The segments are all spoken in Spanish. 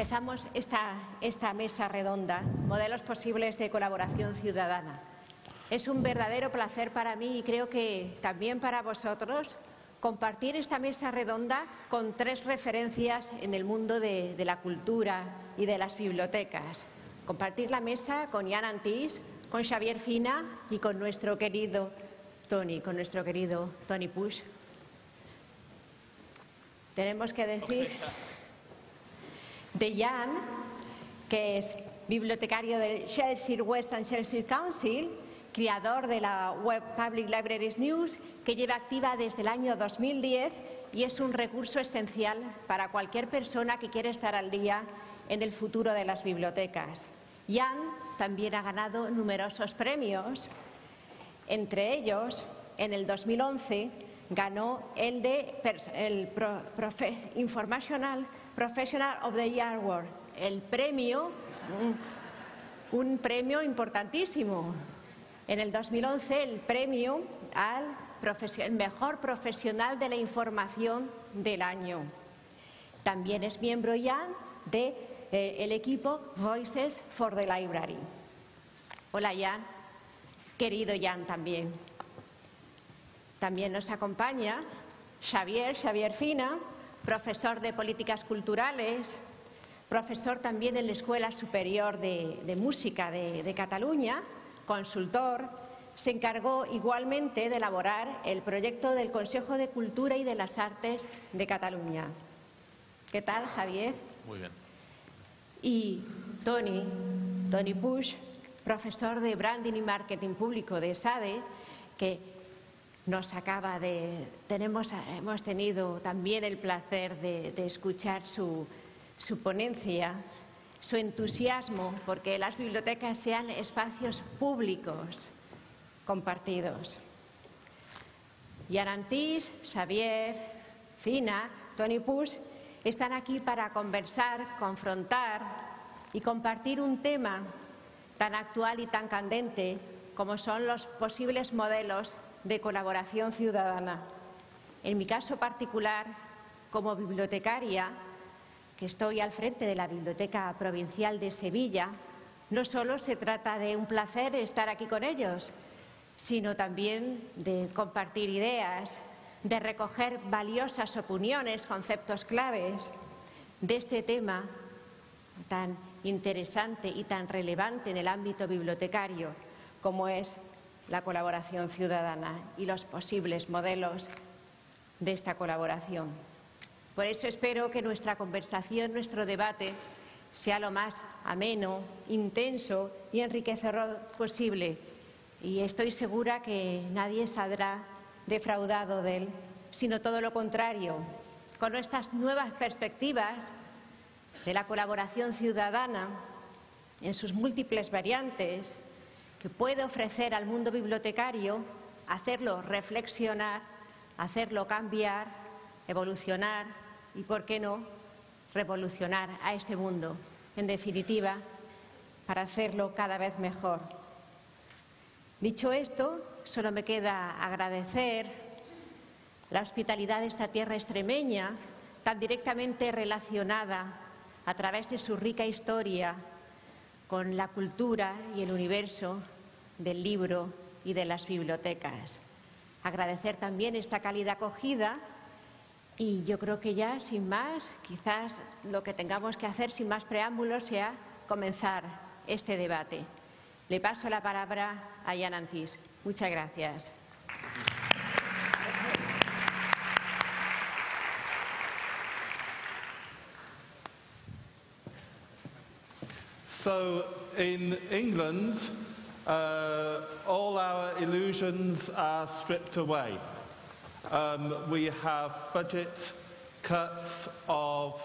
empezamos esta mesa redonda, modelos posibles de colaboración ciudadana. Es un verdadero placer para mí y creo que también para vosotros compartir esta mesa redonda con tres referencias en el mundo de la cultura y de las bibliotecas. Compartir la mesa con Jan Antís, con Xavier Fina y con nuestro querido Toni Puig. Tenemos que decir de Jan, que es bibliotecario del Cheshire West and Cheshire Council, creador de la web Public Libraries News, que lleva activa desde el año 2010 y es un recurso esencial para cualquier persona que quiera estar al día en el futuro de las bibliotecas. Jan también ha ganado numerosos premios, entre ellos, en el 2011, ganó el Informational Professional of the Year Award, el premio, un premio importantísimo. En el 2011, el premio al mejor profesional de la información del año. También es miembro Jan del equipo Voices for the Library. Hola Jan, querido Jan también. También nos acompaña Xavier Fina, profesor de Políticas Culturales, profesor también en la Escuela Superior de Música de Cataluña, consultor. Se encargó igualmente de elaborar el proyecto del Consejo de Cultura y de las Artes de Cataluña. ¿Qué tal, Javier? Muy bien. Y Toni Puig, profesor de Branding y Marketing Público de SADE, que hemos tenido también el placer de escuchar su ponencia, su entusiasmo porque las bibliotecas sean espacios públicos compartidos. Jan Antís, Xavier Fina, Toni Puig están aquí para conversar, confrontar y compartir un tema tan actual y tan candente como son los posibles modelos de colaboración ciudadana. En mi caso particular, como bibliotecaria, que estoy al frente de la Biblioteca Provincial de Sevilla, no solo se trata de un placer estar aquí con ellos, sino también de compartir ideas, de recoger valiosas opiniones, conceptos claves de este tema tan interesante y tan relevante en el ámbito bibliotecario como es la colaboración ciudadana y los posibles modelos de esta colaboración. Por eso espero que nuestra conversación, nuestro debate, sea lo más ameno, intenso y enriquecedor posible. Y estoy segura que nadie saldrá defraudado de él, sino todo lo contrario. Con nuestras nuevas perspectivas de la colaboración ciudadana en sus múltiples variantes, que puede ofrecer al mundo bibliotecario, hacerlo reflexionar, hacerlo cambiar, evolucionar y, ¿por qué no?, revolucionar a este mundo. En definitiva, para hacerlo cada vez mejor. Dicho esto, solo me queda agradecer la hospitalidad de esta tierra extremeña, tan directamente relacionada a través de su rica historia con la cultura y el universo del libro y de las bibliotecas. Agradecer también esta cálida acogida y yo creo que ya, sin más, quizás lo que tengamos que hacer sin más preámbulos sea comenzar este debate. Le paso la palabra a Jan Antís. Muchas gracias. So, in England, all our illusions are stripped away. We have budget cuts of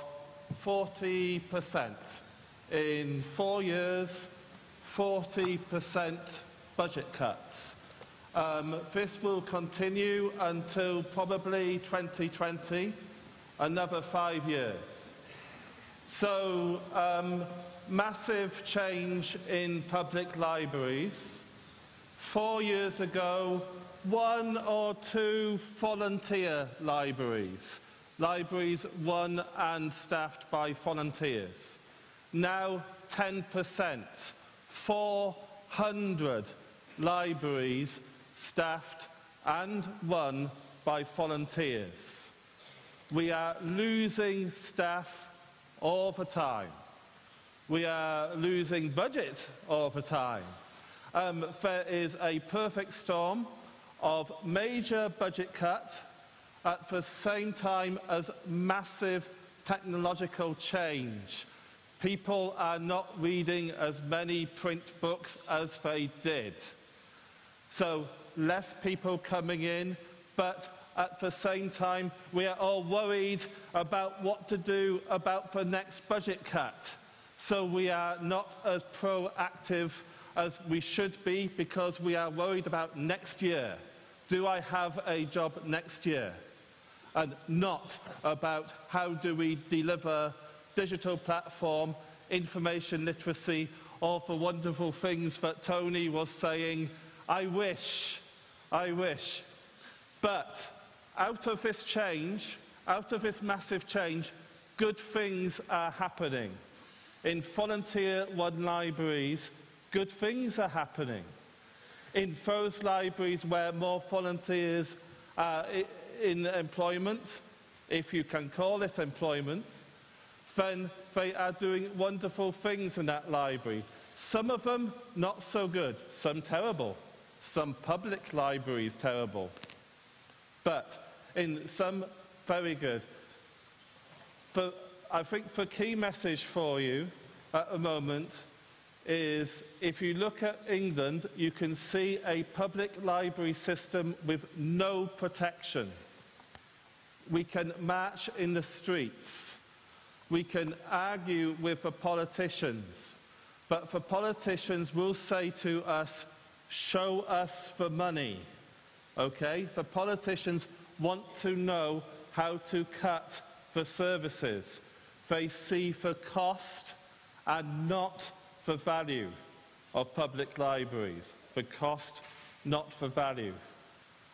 40%. In 4 years, 40% budget cuts. This will continue until probably 2020, another 5 years. So, massive change in public libraries. 4 years ago, 1 or 2 volunteer libraries run and staffed by volunteers. now 10%. 400 libraries staffed and run by volunteers. We are losing staff all the time. We are losing budget all the time. There is a perfect storm of major budget cut at the same time as massive technological change. People are not reading as many print books as they did. So less people coming in, but at the same time we are all worried about what to do about the next budget cut. So we are not as proactive as we should be because we are worried about next year. Do I have a job next year? And not about how do we deliver digital platform, information literacy, all the wonderful things that Tony was saying. I wish. But out of this change, out of this massive change, good things are happening. In volunteer-run libraries, good things are happening. In those libraries where more volunteers are in employment, if you can call it employment, then they are doing wonderful things in that library. Some of them not so good, some terrible, some public libraries terrible, but in some very good. I think the key message for you at the moment is if you look at England, you can see a public library system with no protection. We can march in the streets. We can argue with the politicians. But the politicians will say to us, show us the money. Okay? The politicians want to know how to cut the services. They see the cost and not the value of public libraries. The cost, not the value.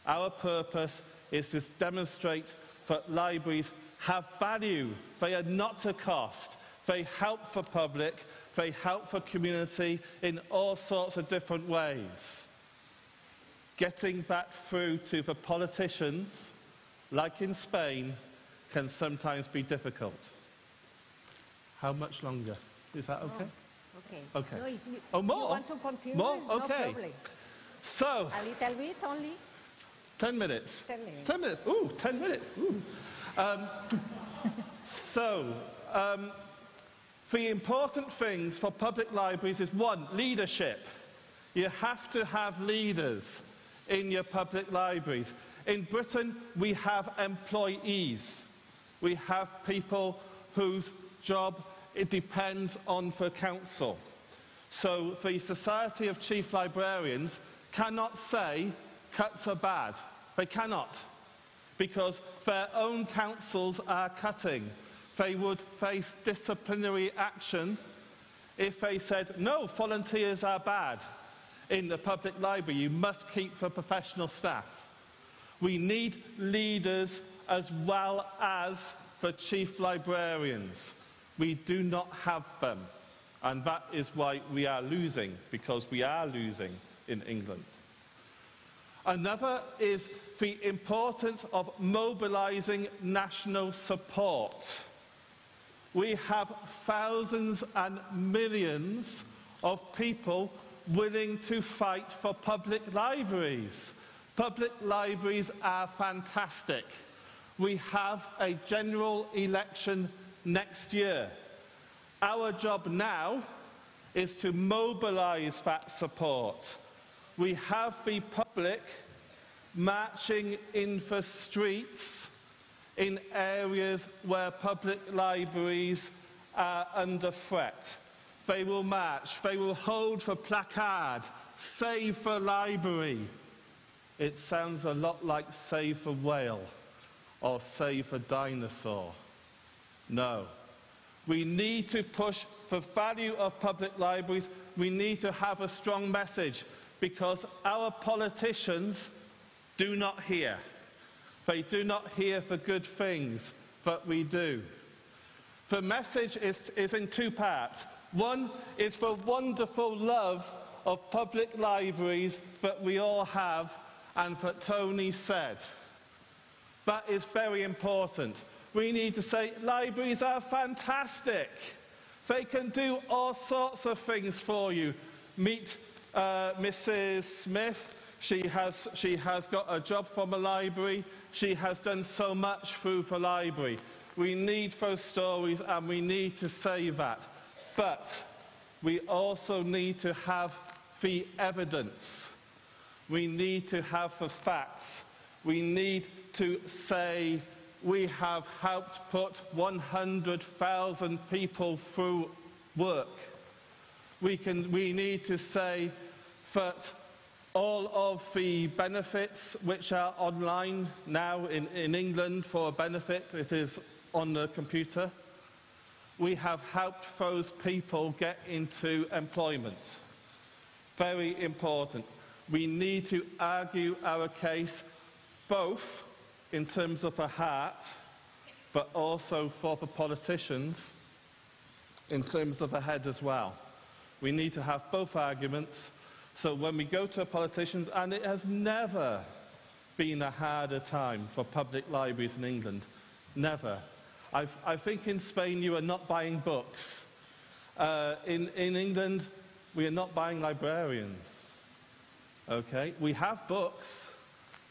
Our purpose is to demonstrate that libraries have value. They are not a cost. They help the public, they help the community in all sorts of different ways. Getting that through to the politicians, like in Spain, can sometimes be difficult. How much longer? Is that okay? Oh, okay. No, if you, more? you want to continue, More? no Okay. problem. So, A little bit only? 10 minutes. 10 minutes. 10 minutes. Ooh, 10 minutes. Ooh. The important things for public libraries is one, leadership. You have to have leaders in your public libraries. In Britain, we have employees. We have people whose job, it depends on the council. So the Society of Chief Librarians cannot say cuts are bad. They cannot, because their own councils are cutting. They would face disciplinary action if they said, no, volunteers are bad. In the public library, you must keep the professional staff. We need leaders as well as the chief librarians. We do not have them. And that is why we are losing, because we are losing in England. Another is the importance of mobilising national support. We have thousands and millions of people willing to fight for public libraries. Public libraries are fantastic. We have a general election next year. Our job now is to mobilise that support. We have the public marching in the streets in areas where public libraries are under threat. They will march, they will hold the placard, save the library. It sounds a lot like save the whale or save the dinosaur. No. We need to push the value of public libraries. We need to have a strong message, because our politicians do not hear. They do not hear the good things that we do. The message is in two parts. One is the wonderful love of public libraries that we all have and that Tony said. That is very important. We need to say libraries are fantastic. They can do all sorts of things for you. Meet Mrs. Smith. She has got a job from a library. She has done so much through the library. We need those stories and we need to say that. But we also need to have the evidence. We need to have the facts. We need to say we have helped put 100,000 people through work. We need to say that all of the benefits which are online now in England for a benefit, it is on the computer. We have helped those people get into employment. Very important. We need to argue our case both in terms of the heart, but also for the politicians in terms of the head as well. We need to have both arguments, so when we go to politicians, and it has never been a harder time for public libraries in England, never. I think in Spain you are not buying books. In England, we are not buying librarians. Okay? We have books,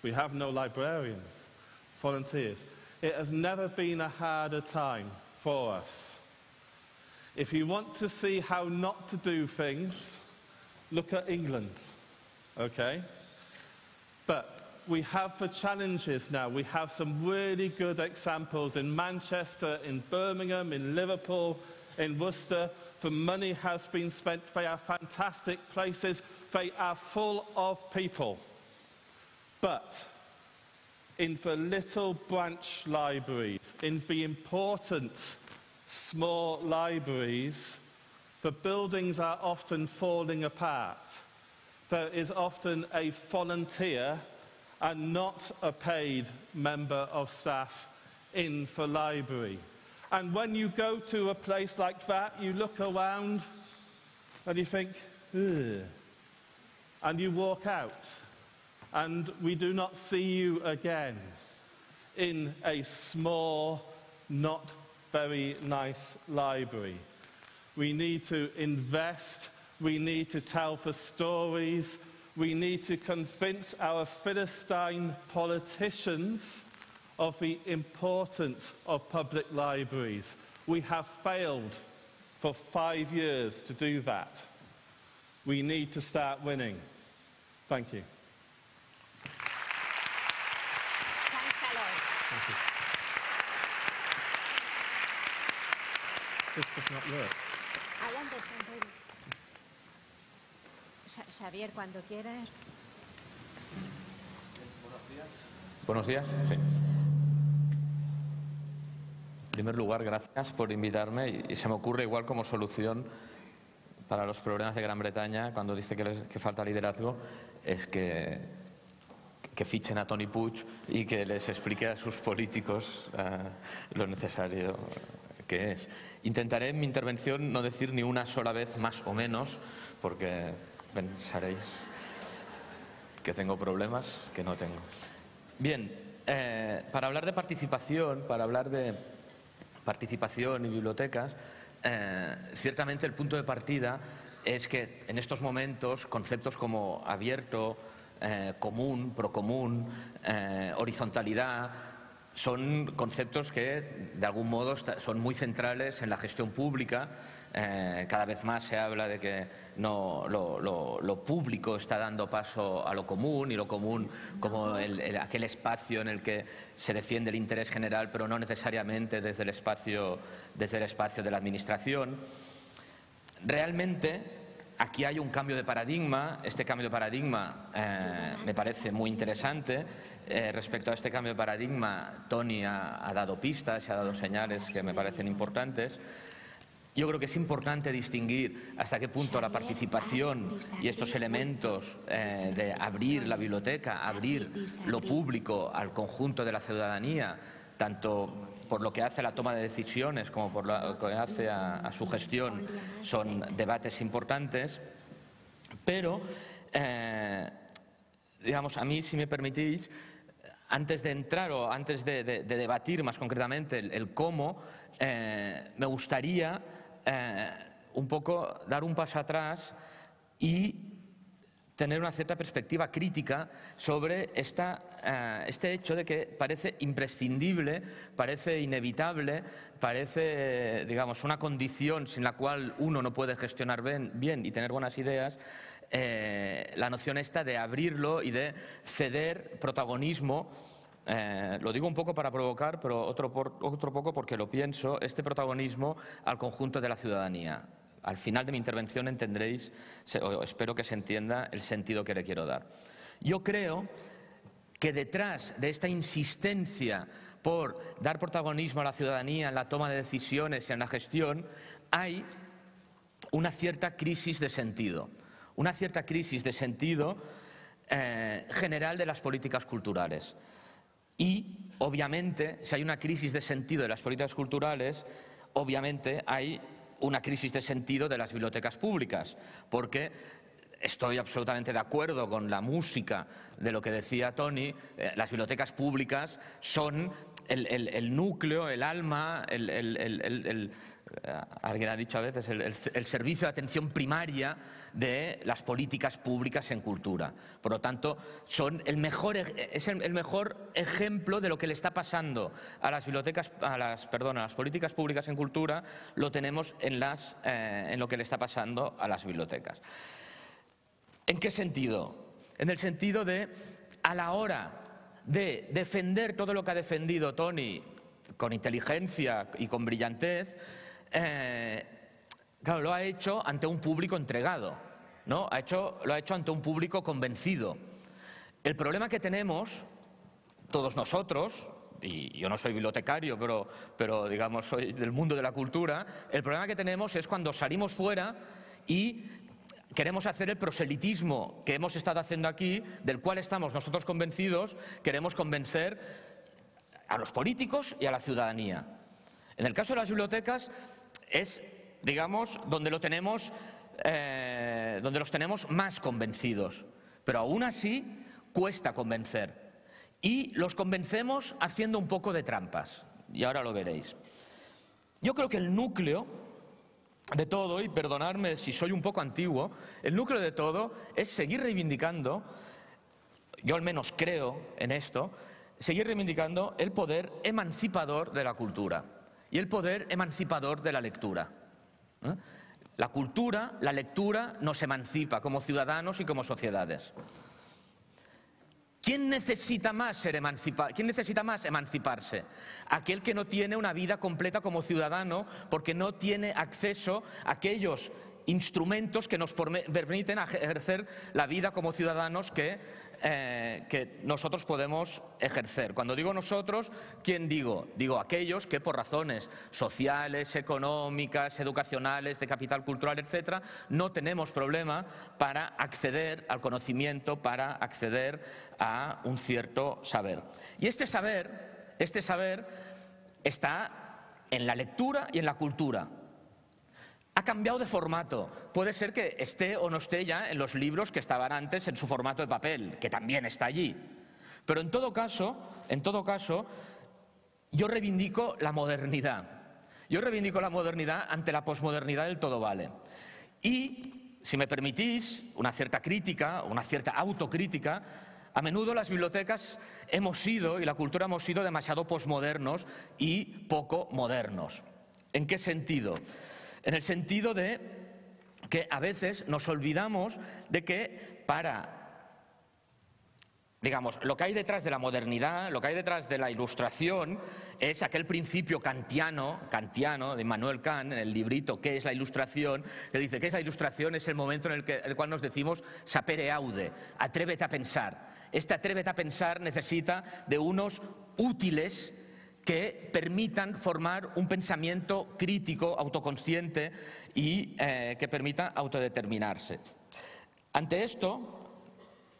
we have no librarians, volunteers. It has never been a harder time for us. If you want to see how not to do things, look at England, okay? But we have the challenges now. We have some really good examples in Manchester, in Birmingham, in Liverpool, in Worcester. The money has been spent. They are fantastic places. They are full of people. But in the little branch libraries, in the important small libraries, the buildings are often falling apart. There is often a volunteer and not a paid member of staff in the library. And when you go to a place like that, you look around and you think, ugh, and you walk out. And we do not see you again in a small, not very nice library. We need to invest, we need to tell the stories, we need to convince our Philistine politicians of the importance of public libraries. We have failed for 5 years to do that. We need to start winning. Thank you. Thanks a lot. Thank you. This does not work. Adelante, Xavier, cuando quieras. Buenos días. Sí. En primer lugar, gracias por invitarme y se me ocurre igual como solución para los problemas de Gran Bretaña cuando dice que falta liderazgo es que fichen a Tony Puig y que les explique a sus políticos lo necesario que es. Intentaré en mi intervención no decir ni una sola vez más o menos porque pensaréis que tengo problemas que no tengo. Bien, para hablar de participación, y bibliotecas, ciertamente el punto de partida es que en estos momentos conceptos como abierto, común, procomún, horizontalidad, son conceptos que de algún modo son muy centrales en la gestión pública. Cada vez más se habla de que lo público está dando paso a lo común y lo común como aquel espacio en el que se defiende el interés general, pero no necesariamente desde el espacio de la administración. Realmente aquí hay un cambio de paradigma. Este cambio de paradigma me parece muy interesante. Respecto a este cambio de paradigma, Tony ha dado pistas y ha dado señales que me parecen importantes. Yo creo que es importante distinguir hasta qué punto la participación y estos elementos de abrir la biblioteca, abrir lo público al conjunto de la ciudadanía, tanto por lo que hace a la toma de decisiones como por lo que hace a su gestión, son debates importantes, pero, digamos, a mí, si me permitís, antes de entrar o antes de debatir más concretamente el cómo, me gustaría un poco dar un paso atrás y tener una cierta perspectiva crítica sobre este hecho de que parece imprescindible, parece inevitable, parece, digamos, una condición sin la cual uno no puede gestionar bien y tener buenas ideas, la noción esta de abrirlo y de ceder protagonismo. Lo digo un poco para provocar, pero otro poco porque lo pienso, este protagonismo al conjunto de la ciudadanía. Al final de mi intervención entendréis, o espero que se entienda, el sentido que le quiero dar. Yo creo que detrás de esta insistencia por dar protagonismo a la ciudadanía en la toma de decisiones y en la gestión, hay una cierta crisis de sentido. Una cierta crisis de sentido general de las políticas culturales. Y, obviamente, si hay una crisis de sentido de las políticas culturales, obviamente hay una crisis de sentido de las bibliotecas públicas, porque estoy absolutamente de acuerdo con la música de lo que decía Toni. Las bibliotecas públicas son el núcleo, el alma, alguien ha dicho a veces, el servicio de atención primaria de las políticas públicas en cultura. Por lo tanto, son el mejor ejemplo de lo que le está pasando a las bibliotecas, a las políticas públicas en cultura, lo tenemos en lo que le está pasando a las bibliotecas. ¿En qué sentido? En el sentido de, a la hora de defender todo lo que ha defendido Toni con inteligencia y con brillantez, claro, lo ha hecho ante un público entregado, ¿no? Lo ha hecho ante un público convencido. El problema que tenemos todos nosotros, y yo no soy bibliotecario, pero digamos soy del mundo de la cultura, el problema que tenemos es cuando salimos fuera y queremos hacer el proselitismo que hemos estado haciendo aquí, del cual estamos nosotros convencidos, queremos convencer a los políticos y a la ciudadanía. En el caso de las bibliotecas es, digamos, donde los tenemos más convencidos, pero aún así cuesta convencer. Y los convencemos haciendo un poco de trampas, y ahora lo veréis. Yo creo que el núcleo de todo, y perdonadme si soy un poco antiguo, el núcleo de todo es seguir reivindicando, yo al menos creo en esto, seguir reivindicando el poder emancipador de la cultura y el poder emancipador de la lectura. La cultura, la lectura nos emancipa como ciudadanos y como sociedades. ¿Quién necesita más emanciparse? Aquel que no tiene una vida completa como ciudadano porque no tiene acceso a aquellos instrumentos que nos permiten ejercer la vida como ciudadanos que nosotros podemos ejercer. Cuando digo nosotros, ¿quién digo? Digo aquellos que por razones sociales, económicas, educacionales, de capital cultural, etcétera, no tenemos problema para acceder al conocimiento, para acceder a un cierto saber. Y este saber está en la lectura y en la cultura. Ha cambiado de formato. Puede ser que esté o no esté ya en los libros que estaban antes en su formato de papel, que también está allí. Pero en todo caso, yo reivindico la modernidad. Yo reivindico la modernidad ante la posmodernidad del todo vale. Y, si me permitís, una cierta crítica, una cierta autocrítica, a menudo las bibliotecas hemos sido, y la cultura hemos sido, demasiado posmodernos y poco modernos. ¿En qué sentido? En el sentido de que a veces nos olvidamos de que digamos, lo que hay detrás de la modernidad, lo que hay detrás de la ilustración, es aquel principio kantiano de Immanuel Kant, en el librito ¿Qué es la ilustración?, que dice que la ilustración es el momento en el cual nos decimos sapere aude, atrévete a pensar. Este atrévete a pensar necesita de unos útiles que permitan formar un pensamiento crítico, autoconsciente y que permita autodeterminarse. Ante esto,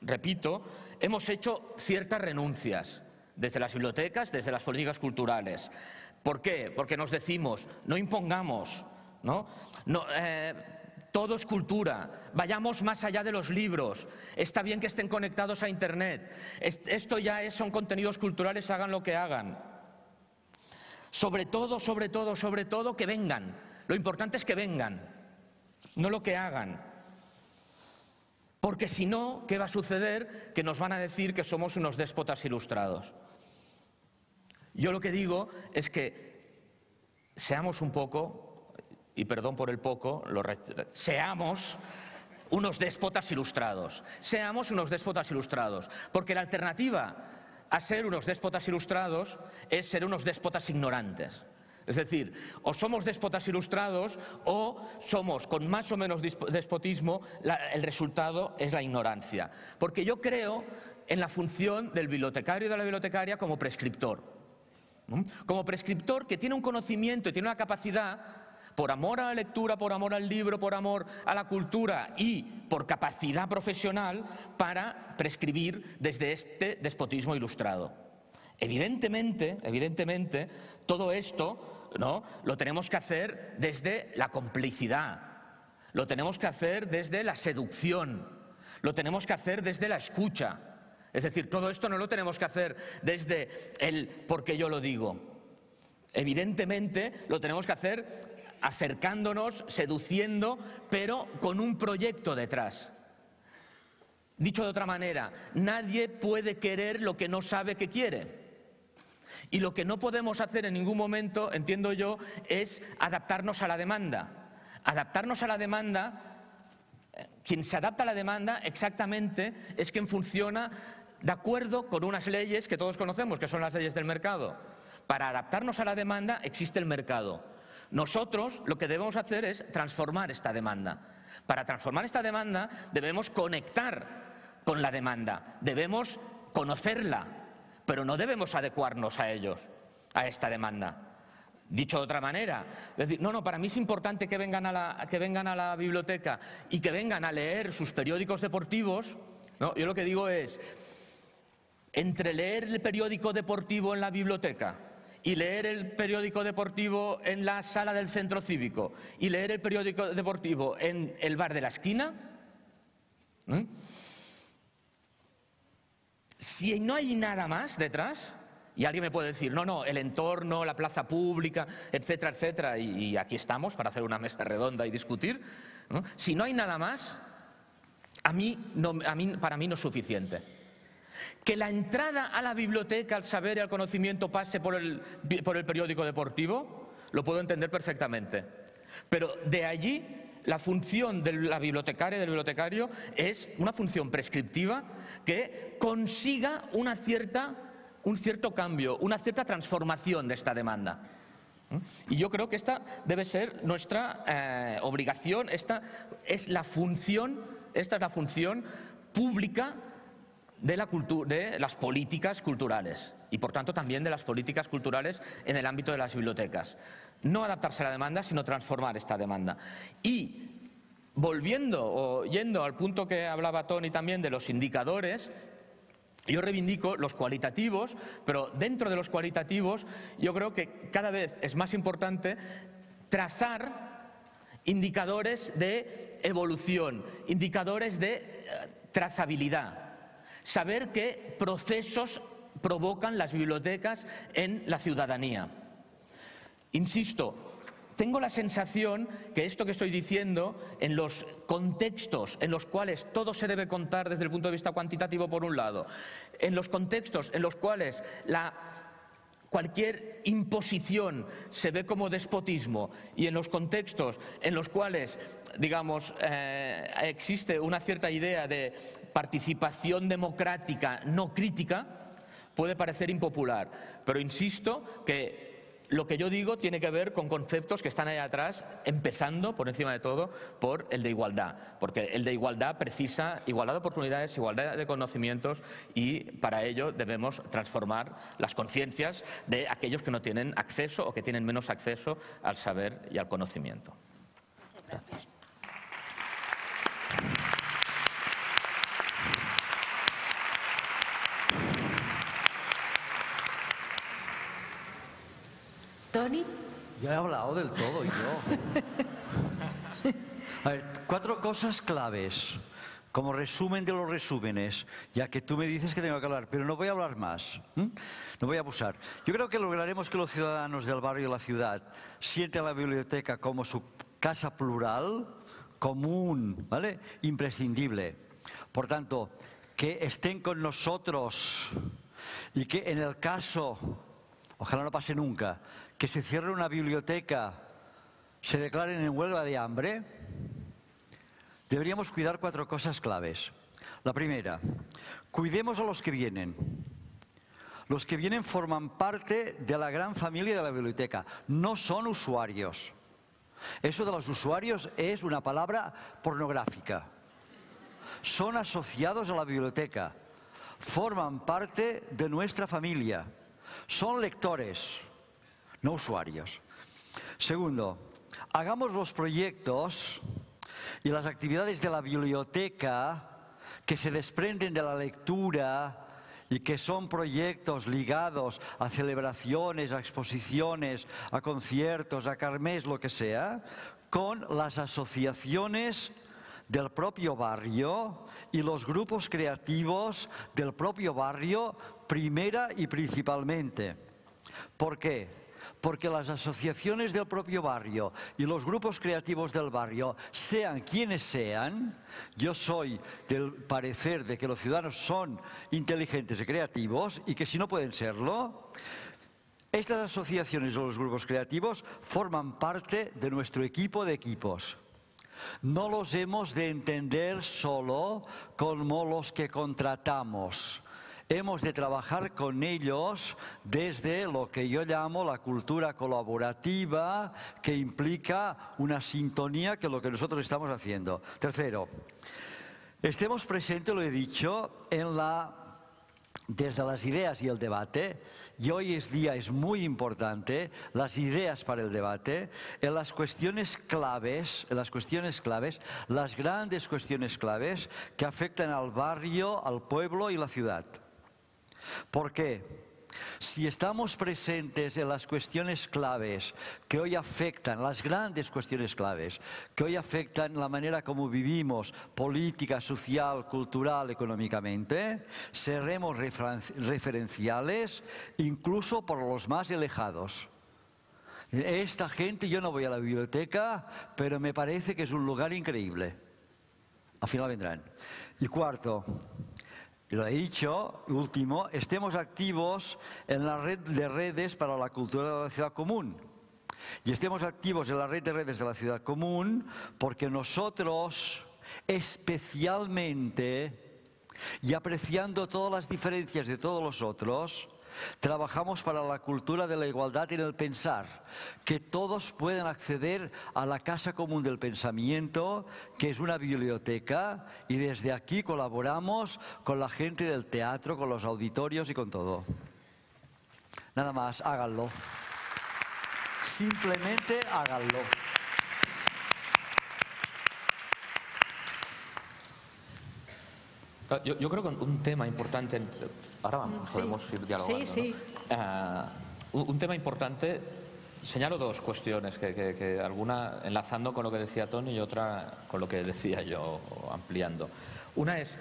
repito, hemos hecho ciertas renuncias, desde las bibliotecas, desde las políticas culturales. ¿Por qué? Porque nos decimos, no impongamos, ¿no? Todo es cultura, vayamos más allá de los libros, está bien que estén conectados a Internet, esto ya son contenidos culturales, hagan lo que hagan. Sobre todo, que vengan. Lo importante es que vengan, no lo que hagan. Porque si no, ¿qué va a suceder? Que nos van a decir que somos unos déspotas ilustrados. Yo lo que digo es que seamos un poco, y perdón por el poco, seamos unos déspotas ilustrados. Seamos unos déspotas ilustrados. Porque la alternativa a ser unos déspotas ilustrados es ser unos déspotas ignorantes. Es decir, o somos déspotas ilustrados o somos con más o menos despotismo, el resultado es la ignorancia. Porque yo creo en la función del bibliotecario y de la bibliotecaria como prescriptor. Como prescriptor que tiene un conocimiento y tiene una capacidad, por amor a la lectura, por amor al libro, por amor a la cultura y por capacidad profesional para prescribir desde este despotismo ilustrado. Evidentemente, todo esto, ¿no?, lo tenemos que hacer desde la complicidad, lo tenemos que hacer desde la seducción, lo tenemos que hacer desde la escucha. Es decir, todo esto no lo tenemos que hacer desde el porque yo lo digo. Evidentemente, lo tenemos que hacer acercándonos, seduciendo, pero con un proyecto detrás. Dicho de otra manera, nadie puede querer lo que no sabe que quiere. Y lo que no podemos hacer en ningún momento, entiendo yo, es adaptarnos a la demanda. Adaptarnos a la demanda, quien se adapta a la demanda exactamente es quien funciona de acuerdo con unas leyes que todos conocemos, que son las leyes del mercado. Para adaptarnos a la demanda existe el mercado. Nosotros lo que debemos hacer es transformar esta demanda. Para transformar esta demanda debemos conectar con la demanda, debemos conocerla, pero no debemos adecuarnos a a esta demanda. Dicho de otra manera, es decir, no, para mí es importante que vengan a la biblioteca y que vengan a leer sus periódicos deportivos, ¿no? Yo lo que digo es, entre leer el periódico deportivo en la biblioteca y leer el periódico deportivo en la sala del centro cívico y leer el periódico deportivo en el bar de la esquina, si no hay nada más detrás, y alguien me puede decir, no, el entorno, la plaza pública, etcétera, etcétera, y aquí estamos para hacer una mesa redonda y discutir, ¿no? Si no hay nada más, para mí no es suficiente. Que la entrada a la biblioteca, al saber y al conocimiento pase por el periódico deportivo, lo puedo entender perfectamente. Pero de allí, la función de la bibliotecaria y del bibliotecario es una función prescriptiva que consiga un cierto cambio, una cierta transformación de esta demanda. Y yo creo que esta debe ser nuestra obligación, esta es la función pública de las políticas culturales y, por tanto, también de las políticas culturales en el ámbito de las bibliotecas. No adaptarse a la demanda, sino transformar esta demanda. Y yendo al punto que hablaba Toni también de los indicadores, yo reivindico los cualitativos, pero dentro de los cualitativos yo creo que cada vez es más importante trazar indicadores de evolución, indicadores de trazabilidad. Saber qué procesos provocan las bibliotecas en la ciudadanía. Insisto, tengo la sensación que esto que estoy diciendo, en los contextos en los cuales todo se debe contar desde el punto de vista cuantitativo, por un lado, en los contextos en los cuales cualquier imposición se ve como despotismo y en los contextos en los cuales, digamos, existe una cierta idea de participación democrática no crítica, puede parecer impopular. Pero insisto que lo que yo digo tiene que ver con conceptos que están ahí atrás, empezando, por encima de todo, por el de igualdad. Porque el de igualdad precisa igualdad de oportunidades, igualdad de conocimientos, y para ello debemos transformar las conciencias de aquellos que no tienen acceso o que tienen menos acceso al saber y al conocimiento. Gracias. Tony. Ya he hablado del todo yo. A ver, 4 cosas claves, como resumen de los resúmenes, ya que tú me dices que tengo que hablar, pero no voy a hablar más, no voy a abusar. Yo creo que lograremos que los ciudadanos del barrio y la ciudad sientan la biblioteca como su casa plural, común, ¿vale? Imprescindible. Por tanto, que estén con nosotros y que en el caso, ojalá no pase nunca, que se cierre una biblioteca, se declaren en huelga de hambre, deberíamos cuidar 4 cosas claves. La primera, cuidemos a los que vienen. Los que vienen forman parte de la gran familia de la biblioteca, no son usuarios. Eso de los usuarios es una palabra pornográfica. Son asociados a la biblioteca, forman parte de nuestra familia, son lectores, no usuarios. Segundo, hagamos los proyectos y las actividades de la biblioteca que se desprenden de la lectura y que son proyectos ligados a celebraciones, a exposiciones, a conciertos, a carmés, lo que sea, con las asociaciones del propio barrio y los grupos creativos del propio barrio, primera y principalmente. ¿Por qué? Porque las asociaciones del propio barrio y los grupos creativos del barrio, sean quienes sean, yo soy del parecer de que los ciudadanos son inteligentes y creativos y que si no pueden serlo, estas asociaciones o los grupos creativos forman parte de nuestro equipo de equipos. No los hemos de entender solo como los que contratamos. Hemos de trabajar con ellos desde lo que yo llamo la cultura colaborativa, que implica una sintonía con lo que nosotros estamos haciendo. Tercero, estemos presentes, lo he dicho, desde las ideas y el debate, y hoy es muy importante, las ideas para el debate, en las cuestiones claves, las grandes cuestiones claves que afectan al barrio, al pueblo y la ciudad. ¿Por qué? Si estamos presentes en las cuestiones claves que hoy afectan, las grandes cuestiones claves, que hoy afectan la manera como vivimos, política, social, cultural, económicamente, seremos referenciales incluso por los más alejados. Esta gente, yo no voy a la biblioteca, pero me parece que es un lugar increíble. Al final vendrán. Y cuarto, y lo he dicho, último, estemos activos en la red de redes para la cultura de la ciudad común. Y estemos activos en la red de redes de la ciudad común porque nosotros, especialmente, y apreciando todas las diferencias de todos los otros, trabajamos para la cultura de la igualdad en el pensar, que todos puedan acceder a la casa común del pensamiento, que es una biblioteca, y desde aquí colaboramos con la gente del teatro, con los auditorios y con todo. Nada más, háganlo. Simplemente háganlo. Yo creo que un tema importante, ahora podemos ir dialogando, sí. ¿no? Un tema importante, señalo 2 cuestiones, que alguna enlazando con lo que decía Tony y otra con lo que decía yo, ampliando. Una es,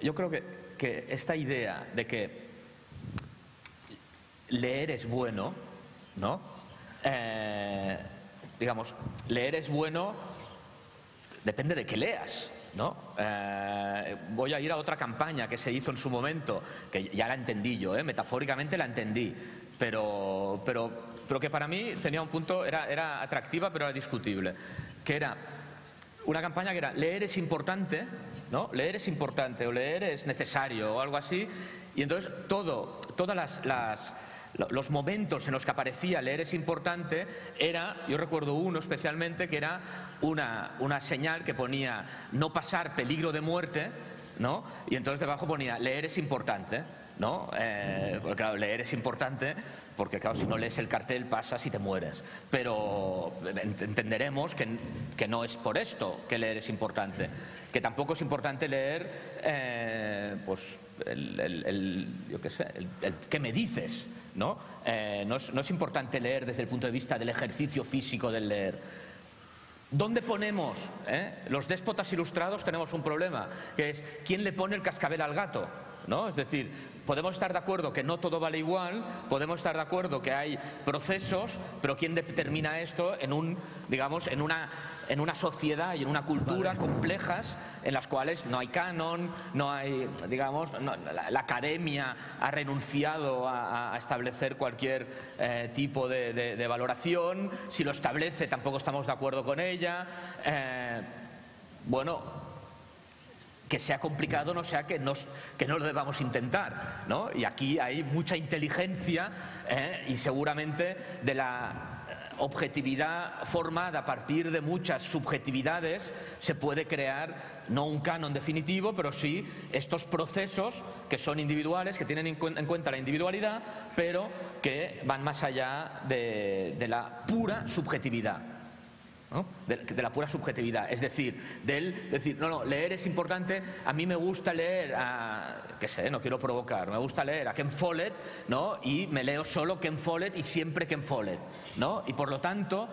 yo creo que esta idea de que leer es bueno, ¿no? Digamos, leer es bueno, depende de qué leas, ¿no? Voy a ir a otra campaña que se hizo en su momento, que ya la entendí yo, metafóricamente la entendí, pero que para mí tenía un punto, era atractiva pero era discutible, que era una campaña que era leer es importante, ¿no? Leer es importante o leer es necesario o algo así, y entonces todas los momentos en los que aparecía leer es importante, yo recuerdo uno especialmente que era una señal que ponía no pasar peligro de muerte, ¿no? Y entonces debajo ponía leer es importante, ¿no? Porque claro, leer es importante, porque claro, si no lees el cartel pasas y te mueres. Pero entenderemos que no es por esto que leer es importante. Que tampoco es importante leer, pues, yo qué sé, el qué me dices, ¿no? No es importante leer desde el punto de vista del ejercicio físico del leer. ¿Dónde ponemos? Los déspotas ilustrados tenemos un problema, que es ¿quién le pone el cascabel al gato? ¿No? Es decir, podemos estar de acuerdo que no todo vale igual, podemos estar de acuerdo que hay procesos, pero ¿quién determina esto en una sociedad y en una cultura complejas en las cuales no hay canon, no hay, digamos, la academia ha renunciado a establecer cualquier tipo de valoración, si lo establece tampoco estamos de acuerdo con ella, bueno, que sea complicado no sea que no lo debamos intentar, ¿no? Y aquí hay mucha inteligencia y seguramente de la objetividad formada a partir de muchas subjetividades se puede crear no un canon definitivo, pero sí estos procesos que son individuales, que tienen en cuenta la individualidad, pero que van más allá de la pura subjetividad. ¿No? De la pura subjetividad, es decir, no, leer es importante, a mí me gusta leer qué sé, no quiero provocar, me gusta leer a Ken Follett, ¿no? Y me leo solo Ken Follett y siempre Ken Follett, ¿no? Y por lo tanto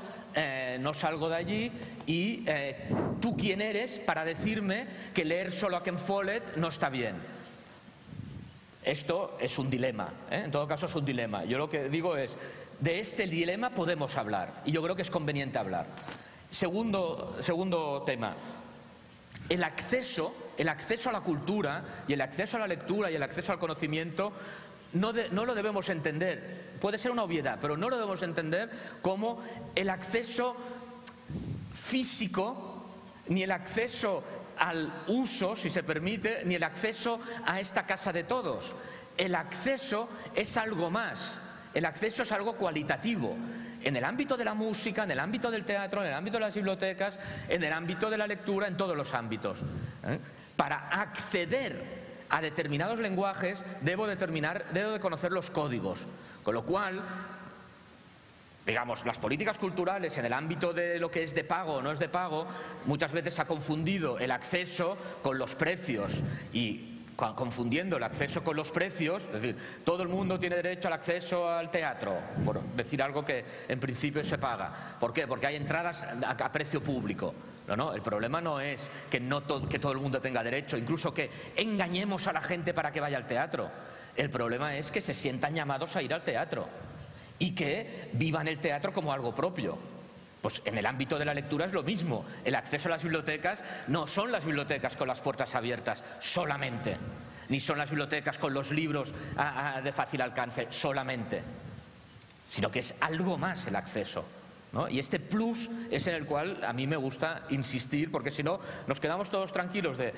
no salgo de allí y ¿tú quién eres para decirme que leer solo a Ken Follett no está bien? Esto es un dilema, en todo caso es un dilema. Yo lo que digo es, de este dilema podemos hablar y yo creo que es conveniente hablar. Segundo tema, el acceso a la cultura y el acceso a la lectura y el acceso al conocimiento no lo debemos entender, puede ser una obviedad, pero no lo debemos entender como el acceso físico ni el acceso al uso, si se permite, ni el acceso a esta casa de todos. El acceso es algo más, el acceso es algo cualitativo. En el ámbito de la música, en el ámbito del teatro, en el ámbito de las bibliotecas, en el ámbito de la lectura, en todos los ámbitos. Para acceder a determinados lenguajes debo de conocer los códigos, con lo cual, digamos, las políticas culturales en el ámbito de lo que es de pago o no es de pago, muchas veces se ha confundido el acceso con los precios y confundiendo el acceso con los precios, es decir, todo el mundo tiene derecho al acceso al teatro, por decir algo que en principio se paga. ¿Por qué? Porque hay entradas a precio público. No, el problema no es que todo el mundo tenga derecho, incluso que engañemos a la gente para que vaya al teatro. El problema es que se sientan llamados a ir al teatro y que vivan el teatro como algo propio. Pues en el ámbito de la lectura es lo mismo. El acceso a las bibliotecas no son las bibliotecas con las puertas abiertas solamente, ni son las bibliotecas con los libros de fácil alcance solamente, sino que es algo más el acceso, ¿no? Y este plus es en el cual a mí me gusta insistir, porque si no nos quedamos todos tranquilos de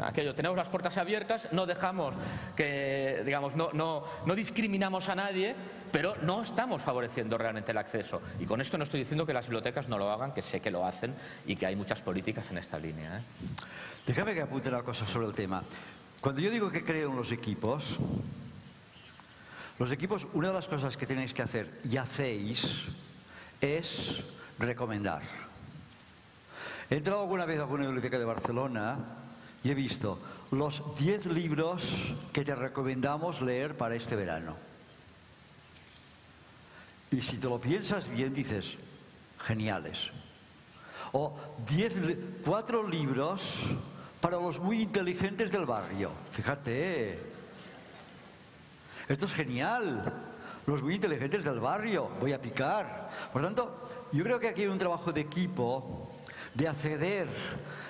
aquello, tenemos las puertas abiertas, no dejamos que, digamos, no discriminamos a nadie, pero no estamos favoreciendo realmente el acceso. Y con esto no estoy diciendo que las bibliotecas no lo hagan, que sé que lo hacen y que hay muchas políticas en esta línea. Déjame que apunte una cosa sobre el tema. Cuando yo digo que creo en los equipos, una de las cosas que tenéis que hacer y hacéis es recomendar. He entrado alguna vez a alguna biblioteca de Barcelona y he visto los 10 libros que te recomendamos leer para este verano. Y si te lo piensas bien, dices, geniales. O 4 libros para los muy inteligentes del barrio. Fíjate, esto es genial. Los muy inteligentes del barrio, voy a picar. Por tanto, yo creo que aquí hay un trabajo de equipo, de acceder,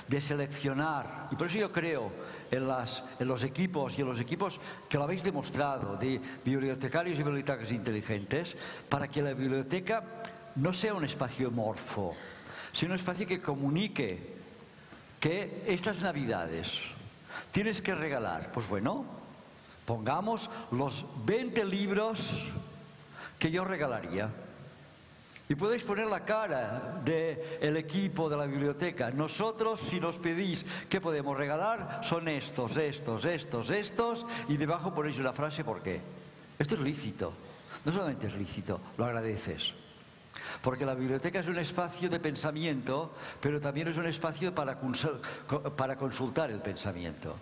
de seleccionar. Y por eso yo creo en los equipos y en los equipos que lo habéis demostrado, de bibliotecarios y bibliotecas inteligentes, para que la biblioteca no sea un espacio amorfo, sino un espacio que comunique que estas Navidades tienes que regalar. Pues bueno, pongamos los 20 libros que yo regalaría. Y podéis poner la cara del equipo de la biblioteca. Nosotros, si nos pedís qué podemos regalar, son estos, y debajo ponéis una frase ¿por qué? Esto es lícito. No solamente es lícito, lo agradeces. Porque la biblioteca es un espacio de pensamiento, pero también es un espacio para consultar el pensamiento.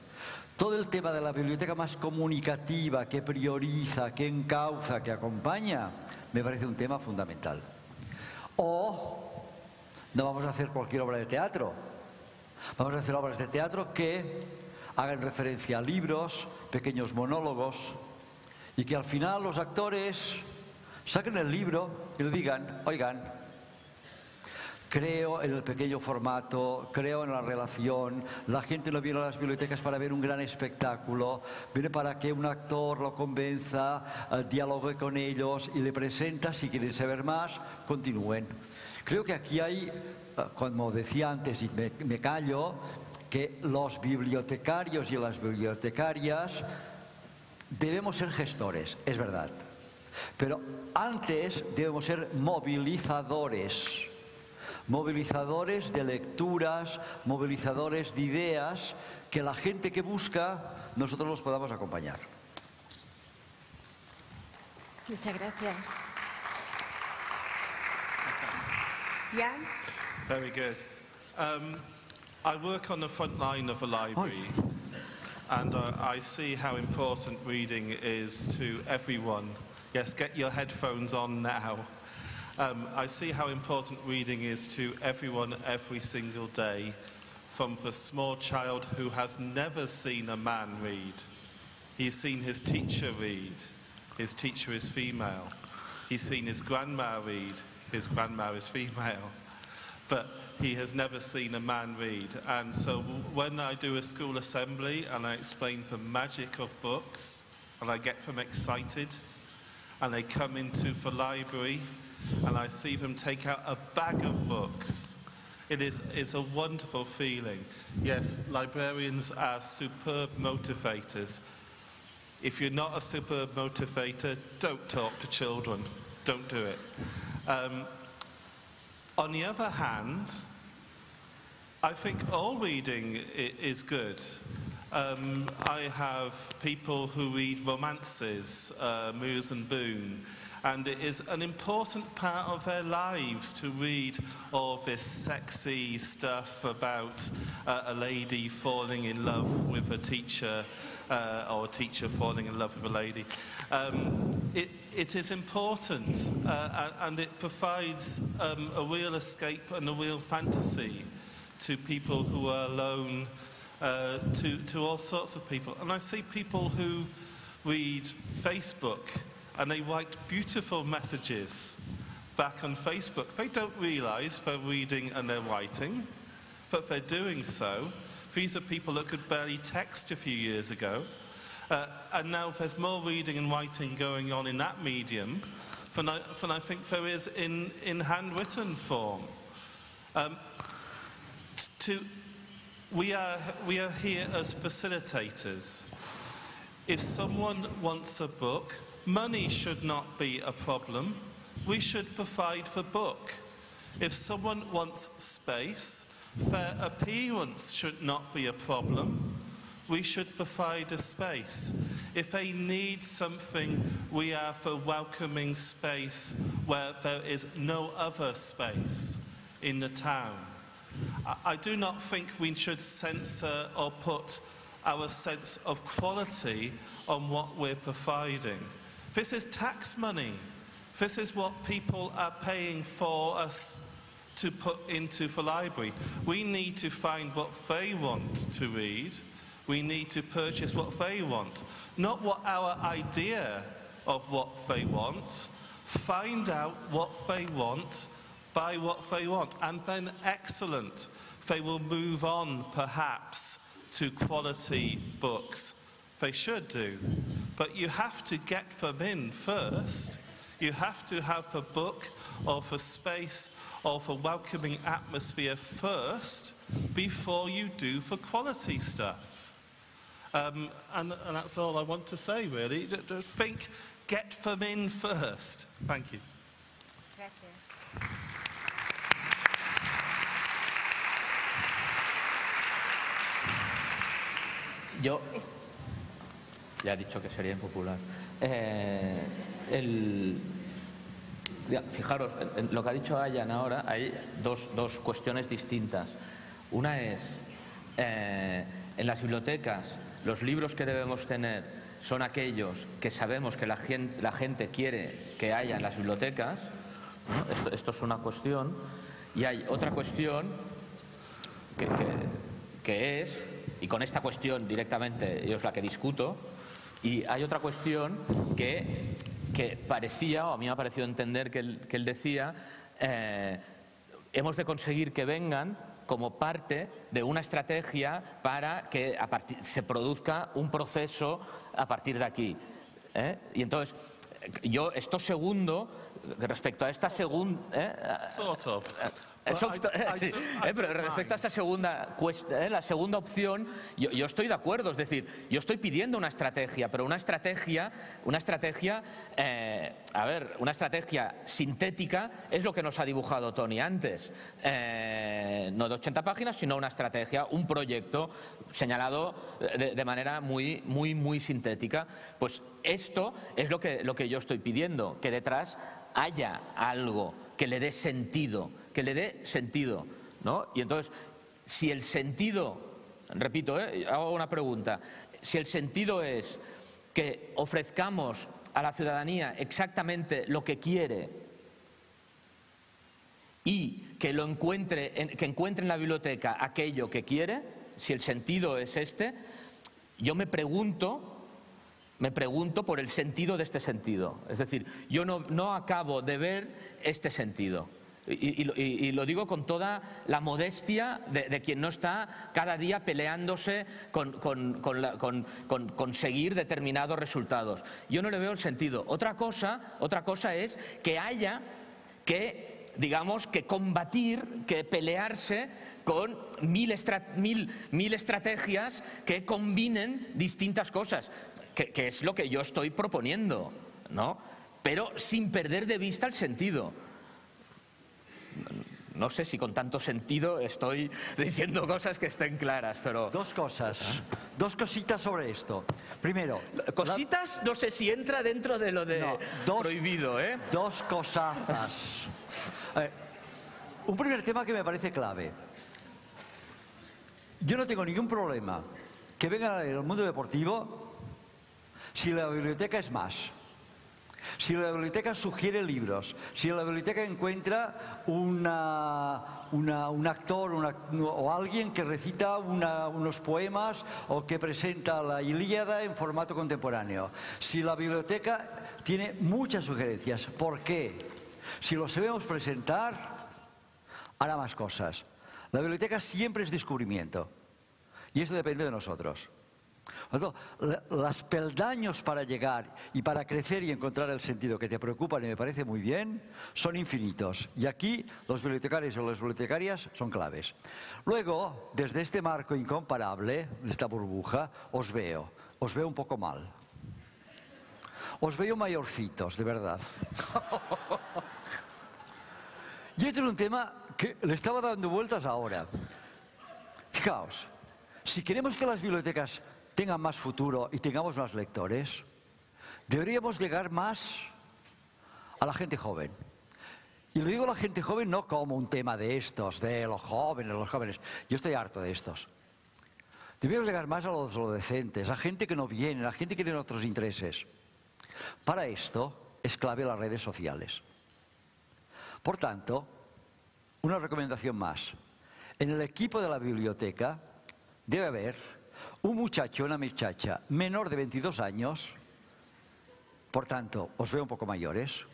Todo el tema de la biblioteca más comunicativa, que prioriza, que encauza, que acompaña, me parece un tema fundamental. O no vamos a hacer cualquier obra de teatro. Vamos a hacer obras de teatro que hagan referencia a libros, pequeños monólogos, y que al final los actores saquen el libro y le digan, oigan, creo en el pequeño formato, creo en la relación, la gente no viene a las bibliotecas para ver un gran espectáculo, viene para que un actor lo convenza, dialogue con ellos y le presenta, si quieren saber más, continúen. Creo que aquí hay, como decía antes y me callo, que los bibliotecarios y las bibliotecarias debemos ser gestores, es verdad, pero antes debemos ser movilizadores de lecturas, movilizadores de ideas, que la gente que busca, nosotros los podamos acompañar. Muchas gracias. Jan? Very good. I work on the front line of a library, and I see how important reading is to everyone. Yes, get your headphones on now. I see how important reading is to everyone every single day, from the small child who has never seen a man read. He's seen his teacher read. His teacher is female. He's seen his grandma read. His grandma is female. But he has never seen a man read. And so when I do a school assembly and I explain the magic of books, and I get them excited, and they come into the library, and I see them take out a bag of books. It's a wonderful feeling. Yes, librarians are superb motivators. If you're not a superb motivator, don't talk to children. Don't do it. On the other hand, I think all reading is good. I have people who read romances, Moores and Boone, and it is an important part of their lives to read all this sexy stuff about a lady falling in love with a teacher, or a teacher falling in love with a lady. It is important, and it provides a real escape and a real fantasy to people who are alone, to all sorts of people. And I see people who read Facebook and they write beautiful messages back on Facebook. They don't realise they're reading and they're writing, but they're doing so. These are people that could barely text a few years ago. And now there's more reading and writing going on in that medium than I think there is in handwritten form. We are here as facilitators. If someone wants a book, money should not be a problem. We should provide the book. If someone wants space, their appearance should not be a problem. We should provide a space. If they need something, we are for welcoming space where there is no other space in the town. I do not think we should censor or put our sense of quality on what we're providing. This is tax money. This is what people are paying for us to put into the library. We need to find what they want to read. We need to purchase what they want, not what our idea of what they want. Find out what they want, buy what they want, and then excellent. They will move on, perhaps, to quality books. They should do. But you have to get them in first. You have to have the book or the space or the welcoming atmosphere first before you do the quality stuff. And that's all I want to say, really. Think, get them in first. Thank you. Gracias. Yo ya he dicho que sería impopular. Fijaros, en lo que ha dicho Ayan ahora hay dos cuestiones distintas. Una es, en las bibliotecas, los libros que debemos tener son aquellos que sabemos que la gente quiere que haya en las bibliotecas, ¿no? Esto es una cuestión. Y hay otra cuestión que es, y con esta cuestión directamente yo es la que discuto, y hay otra cuestión que parecía, o a mí me ha parecido entender que él decía, hemos de conseguir que vengan como parte de una estrategia para que se produzca un proceso a partir de aquí. Y entonces, yo esto segundo, respecto a esta segunda... Sort of. Pero respecto a esta segunda la segunda opción, yo estoy de acuerdo, es decir, yo estoy pidiendo una estrategia, pero una estrategia sintética es lo que nos ha dibujado Tony antes, no de 80 páginas, sino una estrategia, un proyecto señalado de manera muy sintética. Pues esto es lo que yo estoy pidiendo, que detrás haya algo que le dé sentido, ¿no? Y entonces, si el sentido, repito, hago una pregunta, si el sentido es que ofrezcamos a la ciudadanía exactamente lo que quiere y que encuentre en la biblioteca aquello que quiere, si el sentido es este, yo me pregunto por el sentido de este sentido. Es decir, yo no acabo de ver este sentido. Y lo digo con toda la modestia de quien no está cada día peleándose con conseguir determinados resultados. Yo no le veo el sentido. Otra cosa es que haya que, digamos, que combatir, que pelearse con mil estrategias que combinen distintas cosas, que es lo que yo estoy proponiendo, ¿no? Pero sin perder de vista el sentido. No sé si con tanto sentido estoy diciendo cosas que estén claras, pero... Dos cosas, dos cositas sobre esto. Primero... Cositas, no sé si entra dentro de lo de prohibido, ¿eh? Dos cosazas. Un primer tema que me parece clave. Yo no tengo ningún problema que vengan a leer el mundo deportivo si la biblioteca es más. Si la biblioteca sugiere libros, si la biblioteca encuentra un actor o alguien que recita unos poemas o que presenta la Ilíada en formato contemporáneo. Si la biblioteca tiene muchas sugerencias, ¿por qué? Si lo sabemos presentar, hará más cosas. La biblioteca siempre es descubrimiento y eso depende de nosotros. Los peldaños para llegar y para crecer y encontrar el sentido que te preocupan y me parece muy bien son infinitos. Y aquí los bibliotecarios o las bibliotecarias son claves. Luego, desde este marco incomparable, de esta burbuja, os veo un poco mal. Os veo mayorcitos, de verdad. Y este es un tema que le estaba dando vueltas ahora. Fijaos, si queremos que las bibliotecas tengan más futuro y tengamos más lectores, deberíamos llegar más a la gente joven. Y le digo a la gente joven no como un tema de estos, de los jóvenes. Yo estoy harto de estos. Deberíamos llegar más a los adolescentes, a gente que no viene, a gente que tiene otros intereses. Para esto es clave las redes sociales. Por tanto, una recomendación más. En el equipo de la biblioteca debe haber un muchacho, una muchacha menor de 22 años, por tanto, os veo un poco mayores.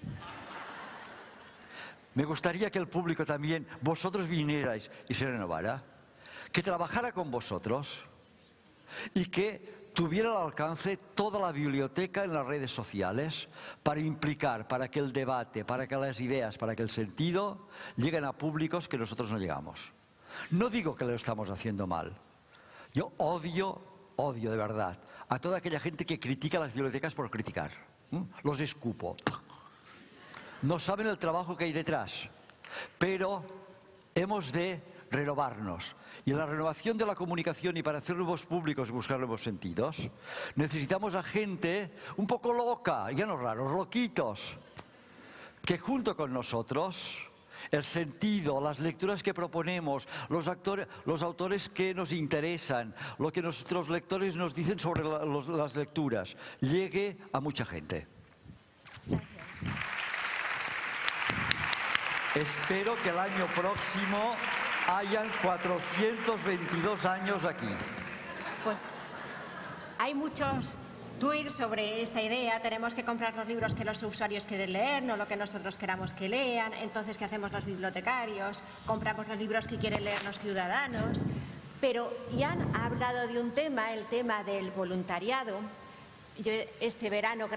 Me gustaría que el público también, vosotros vinierais y se renovara, que trabajara con vosotros y que tuviera al alcance toda la biblioteca en las redes sociales para implicar, para que el debate, para que las ideas, para que el sentido lleguen a públicos que nosotros no llegamos. No digo que lo estamos haciendo mal. Yo odio de verdad a toda aquella gente que critica las bibliotecas por criticar. Los escupo. No saben el trabajo que hay detrás. pero hemos de renovarnos. Y en la renovación de la comunicación y para hacer nuevos públicos y buscar nuevos sentidos, necesitamos a gente un poco loca, ya no raros, loquitos, que junto con nosotros el sentido, las lecturas que proponemos, los autores que nos interesan, lo que nuestros lectores nos dicen sobre las lecturas, llegue a mucha gente. Espero que el año próximo hayan 422 años aquí. Pues hay muchos tweets sobre esta idea. Tenemos que comprar los libros que los usuarios quieren leer, no lo que nosotros queramos que lean. Entonces, ¿qué hacemos los bibliotecarios? Compramos los libros que quieren leer los ciudadanos. Pero Jan ha hablado de un tema, el tema del voluntariado. Yo este verano,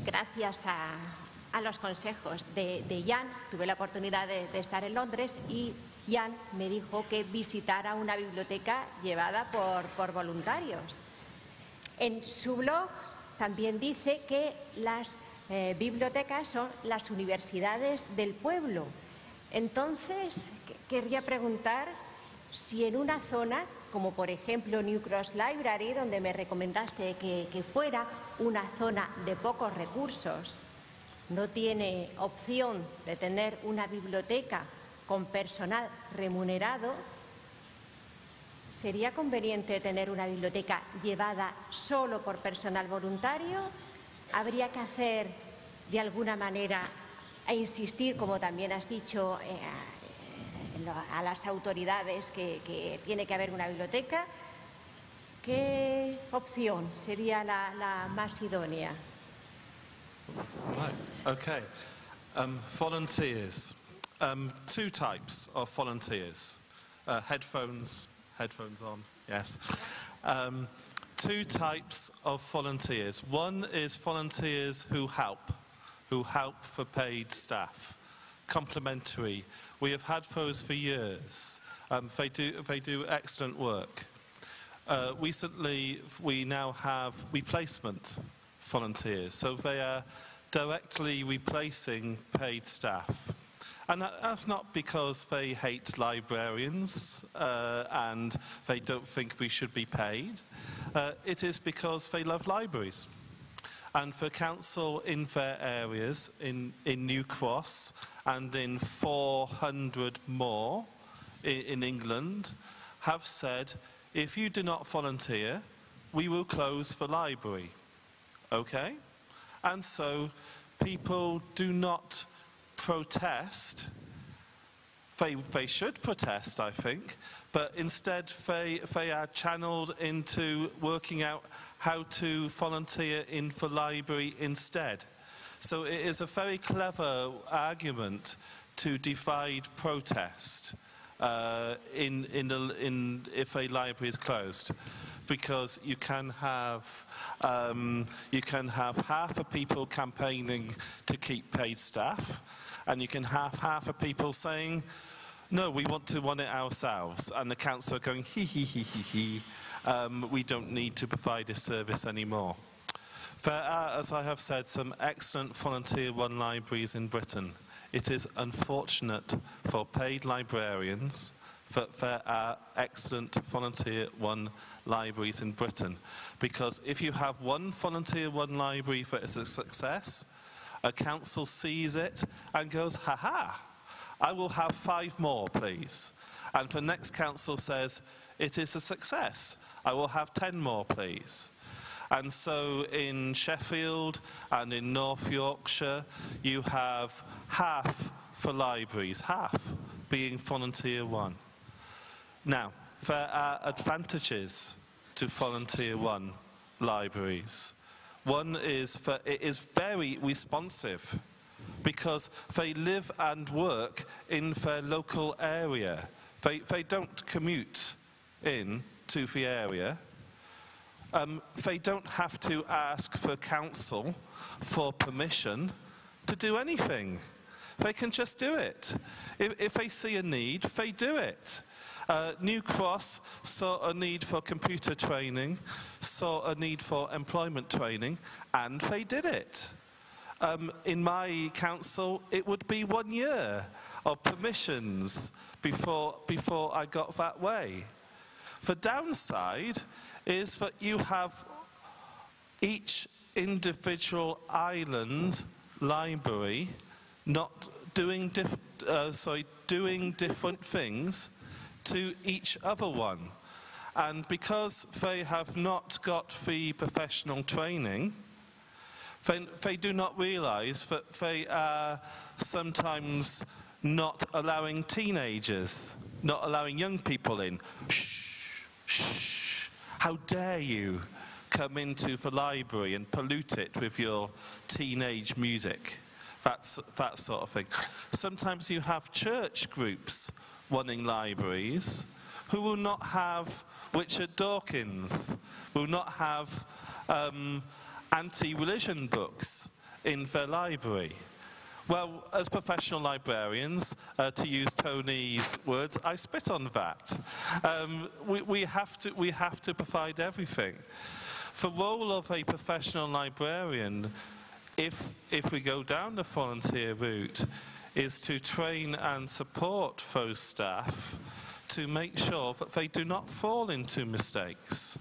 gracias a los consejos de Jan, tuve la oportunidad de estar en Londres y Jan me dijo que visitara una biblioteca llevada por voluntarios. En su blog también dice que las bibliotecas son las universidades del pueblo. Entonces, querría preguntar si en una zona, como por ejemplo New Cross Library, donde me recomendaste que fuera una zona de pocos recursos, no tiene opción de tener una biblioteca con personal remunerado, ¿sería conveniente tener una biblioteca llevada solo por personal voluntario? ¿Habría que hacer de alguna manera e insistir, como también has dicho, a las autoridades que tiene que haber una biblioteca? ¿Qué opción sería la más idónea? Right. Okay. Volunteers. Two types of volunteers. Headphones on, yes. Two types of volunteers. One is volunteers who help for paid staff, complementary. We have had those for years. They do excellent work. Recently, we now have replacement volunteers, so they are directly replacing paid staff. And that's not because they hate librarians and they don't think we should be paid. It is because they love libraries. And the council in their areas, in New Cross and in 400 more in England, have said, if you do not volunteer, we will close the library. Okay? And so people do not protest. They should protest, I think, but instead they are channeled into working out how to volunteer in the library instead. So it is a very clever argument to divide protest if a library is closed, because you can have half of people campaigning to keep paid staff, and you can have half of people saying, no, we want to run it ourselves, and the council are going, he, we don't need to provide this service anymore. There are, as I have said, some excellent volunteer-run libraries in Britain. It is unfortunate for paid librarians that there are excellent volunteer-run libraries in Britain, because if you have one volunteer-run library that is a success, a council sees it and goes, ha-ha, I will have 5 more, please. And the next council says, it is a success, I will have 10 more, please. And so in Sheffield and in North Yorkshire, you have half for libraries, half being volunteer-run. Now, there are advantages to volunteer-run libraries. One is that it is very responsive, because they live and work in their local area. They don't commute in to the area. They don't have to ask for council for permission to do anything. They can just do it. If they see a need, they do it. New Cross saw a need for computer training, saw a need for employment training, and they did it. in my council, it would be 1 year of permissions before I got that way. The downside is that you have each individual island library not doing different things to each other one. And because they have not got the professional training, they do not realize that they are sometimes not allowing teenagers, not allowing young people in. Shh, shh, how dare you come into the library and pollute it with your teenage music, that sort of thing. Sometimes you have church groups running libraries who will not have Richard Dawkins, will not have anti-religion books in their library. Well, as professional librarians, to use Tony's words, I spit on that. We have to provide everything. The role of a professional librarian, if we go down the volunteer route, is to train and support those staff to make sure that they do not fall into mistakes.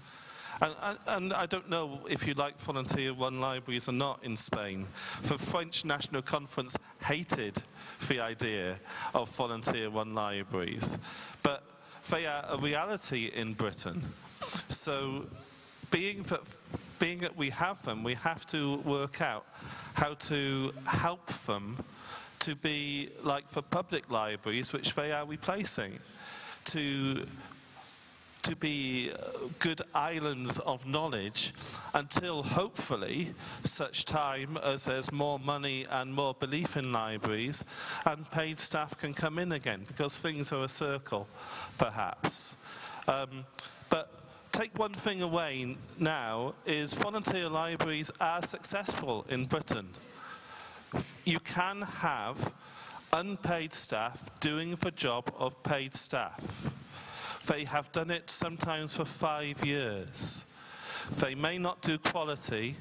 And I don't know if you like volunteer-run libraries or not in Spain. The French National Conference hated the idea of volunteer-run libraries, but they are a reality in Britain. So being that we have them, we have to work out how to help them to be like the public libraries which they are replacing, to be good islands of knowledge until hopefully such time as there's more money and more belief in libraries and paid staff can come in again, because things are a circle perhaps. But take one thing away now is volunteer libraries are successful in Britain. You can have unpaid staff doing the job of paid staff. They have done it sometimes for 5 years. They may not do quality,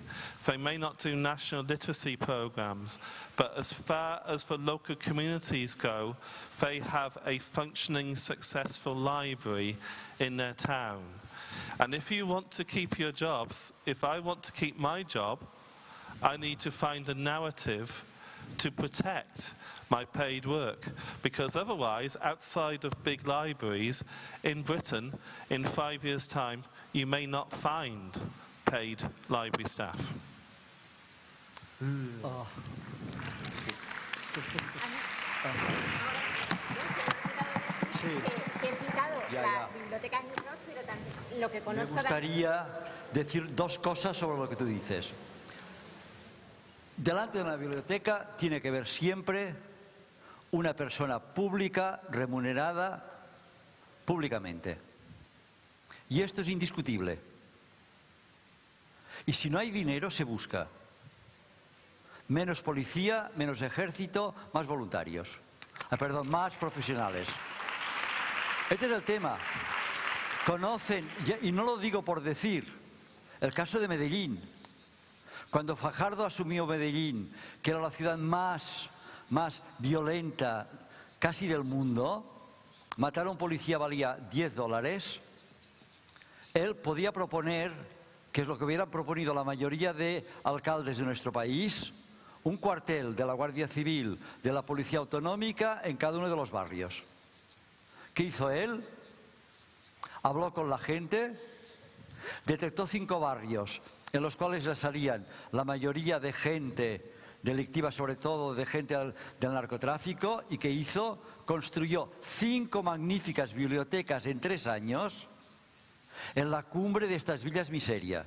they may not do national literacy programs, but as far as the local communities go, they have a functioning, successful library in their town. And if you want to keep your jobs, if I want to keep my job, I need to find a narrative to protect my paid work, because otherwise, outside of big libraries in Britain, in 5 years' time, you may not find paid library staff. Oh. Me gustaría decir dos cosas sobre lo que tú dices. Delante de una biblioteca tiene que haber siempre una persona pública remunerada públicamente. Y esto es indiscutible. Y si no hay dinero, se busca. Menos policía, menos ejército, más voluntarios. Perdón, más profesionales. Este es el tema. Conocen, y no lo digo por decir, el caso de Medellín. Cuando Fajardo asumió Medellín, que era la ciudad más violenta casi del mundo, matar a un policía valía $10, él podía proponer, que es lo que hubieran proponido la mayoría de alcaldes de nuestro país, un cuartel de la Guardia Civil, de la Policía Autonómica en cada uno de los barrios. ¿Qué hizo él? Habló con la gente, detectó 5 barrios en los cuales le salían la mayoría de gente delictiva, sobre todo de gente del narcotráfico, y ¿qué hizo? Construyó 5 magníficas bibliotecas en 3 años en la cumbre de estas villas miseria.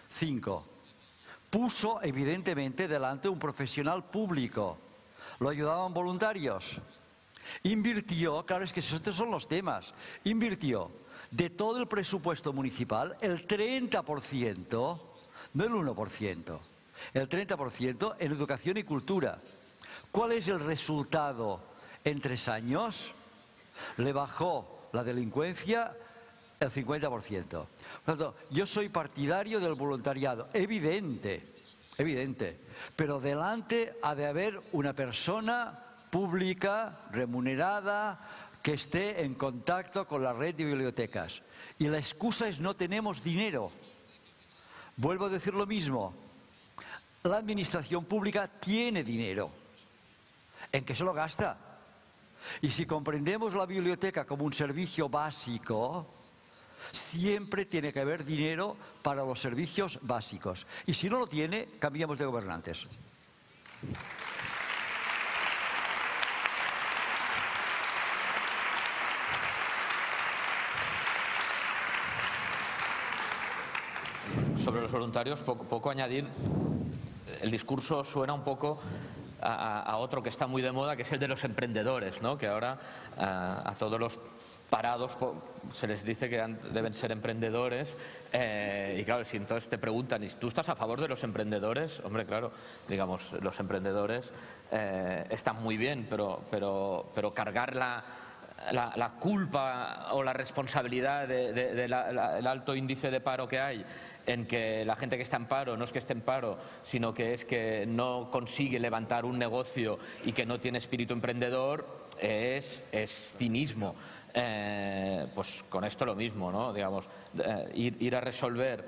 5. Puso evidentemente delante un profesional público. Lo ayudaban voluntarios. Invirtió, claro, es que estos son los temas, invirtió de todo el presupuesto municipal el 30%, no el 1%, el 30% en educación y cultura. ¿Cuál es el resultado en 3 años? Le bajó la delincuencia el 50%. Por lo tanto, yo soy partidario del voluntariado, evidente, evidente. Pero delante ha de haber una persona pública, remunerada, que esté en contacto con la red de bibliotecas. Y la excusa es no tenemos dinero. Vuelvo a decir lo mismo. La administración pública tiene dinero. ¿En qué se lo gasta? Y si comprendemos la biblioteca como un servicio básico, siempre tiene que haber dinero para los servicios básicos. Y si no lo tiene, cambiamos de gobernantes. Sobre los voluntarios, poco añadir. El discurso suena un poco a otro que está muy de moda, que es el de los emprendedores, ¿no? Que ahora a todos los parados se les dice que deben ser emprendedores, y claro, si entonces te preguntan, ¿y tú estás a favor de los emprendedores? Hombre, claro, digamos, los emprendedores están muy bien, pero cargar la culpa o la responsabilidad del alto índice de paro que hay en que la gente que está en paro no es que esté en paro, sino que es que no consigue levantar un negocio y que no tiene espíritu emprendedor, es cinismo. Pues con esto lo mismo, ¿no? Digamos, ir a resolver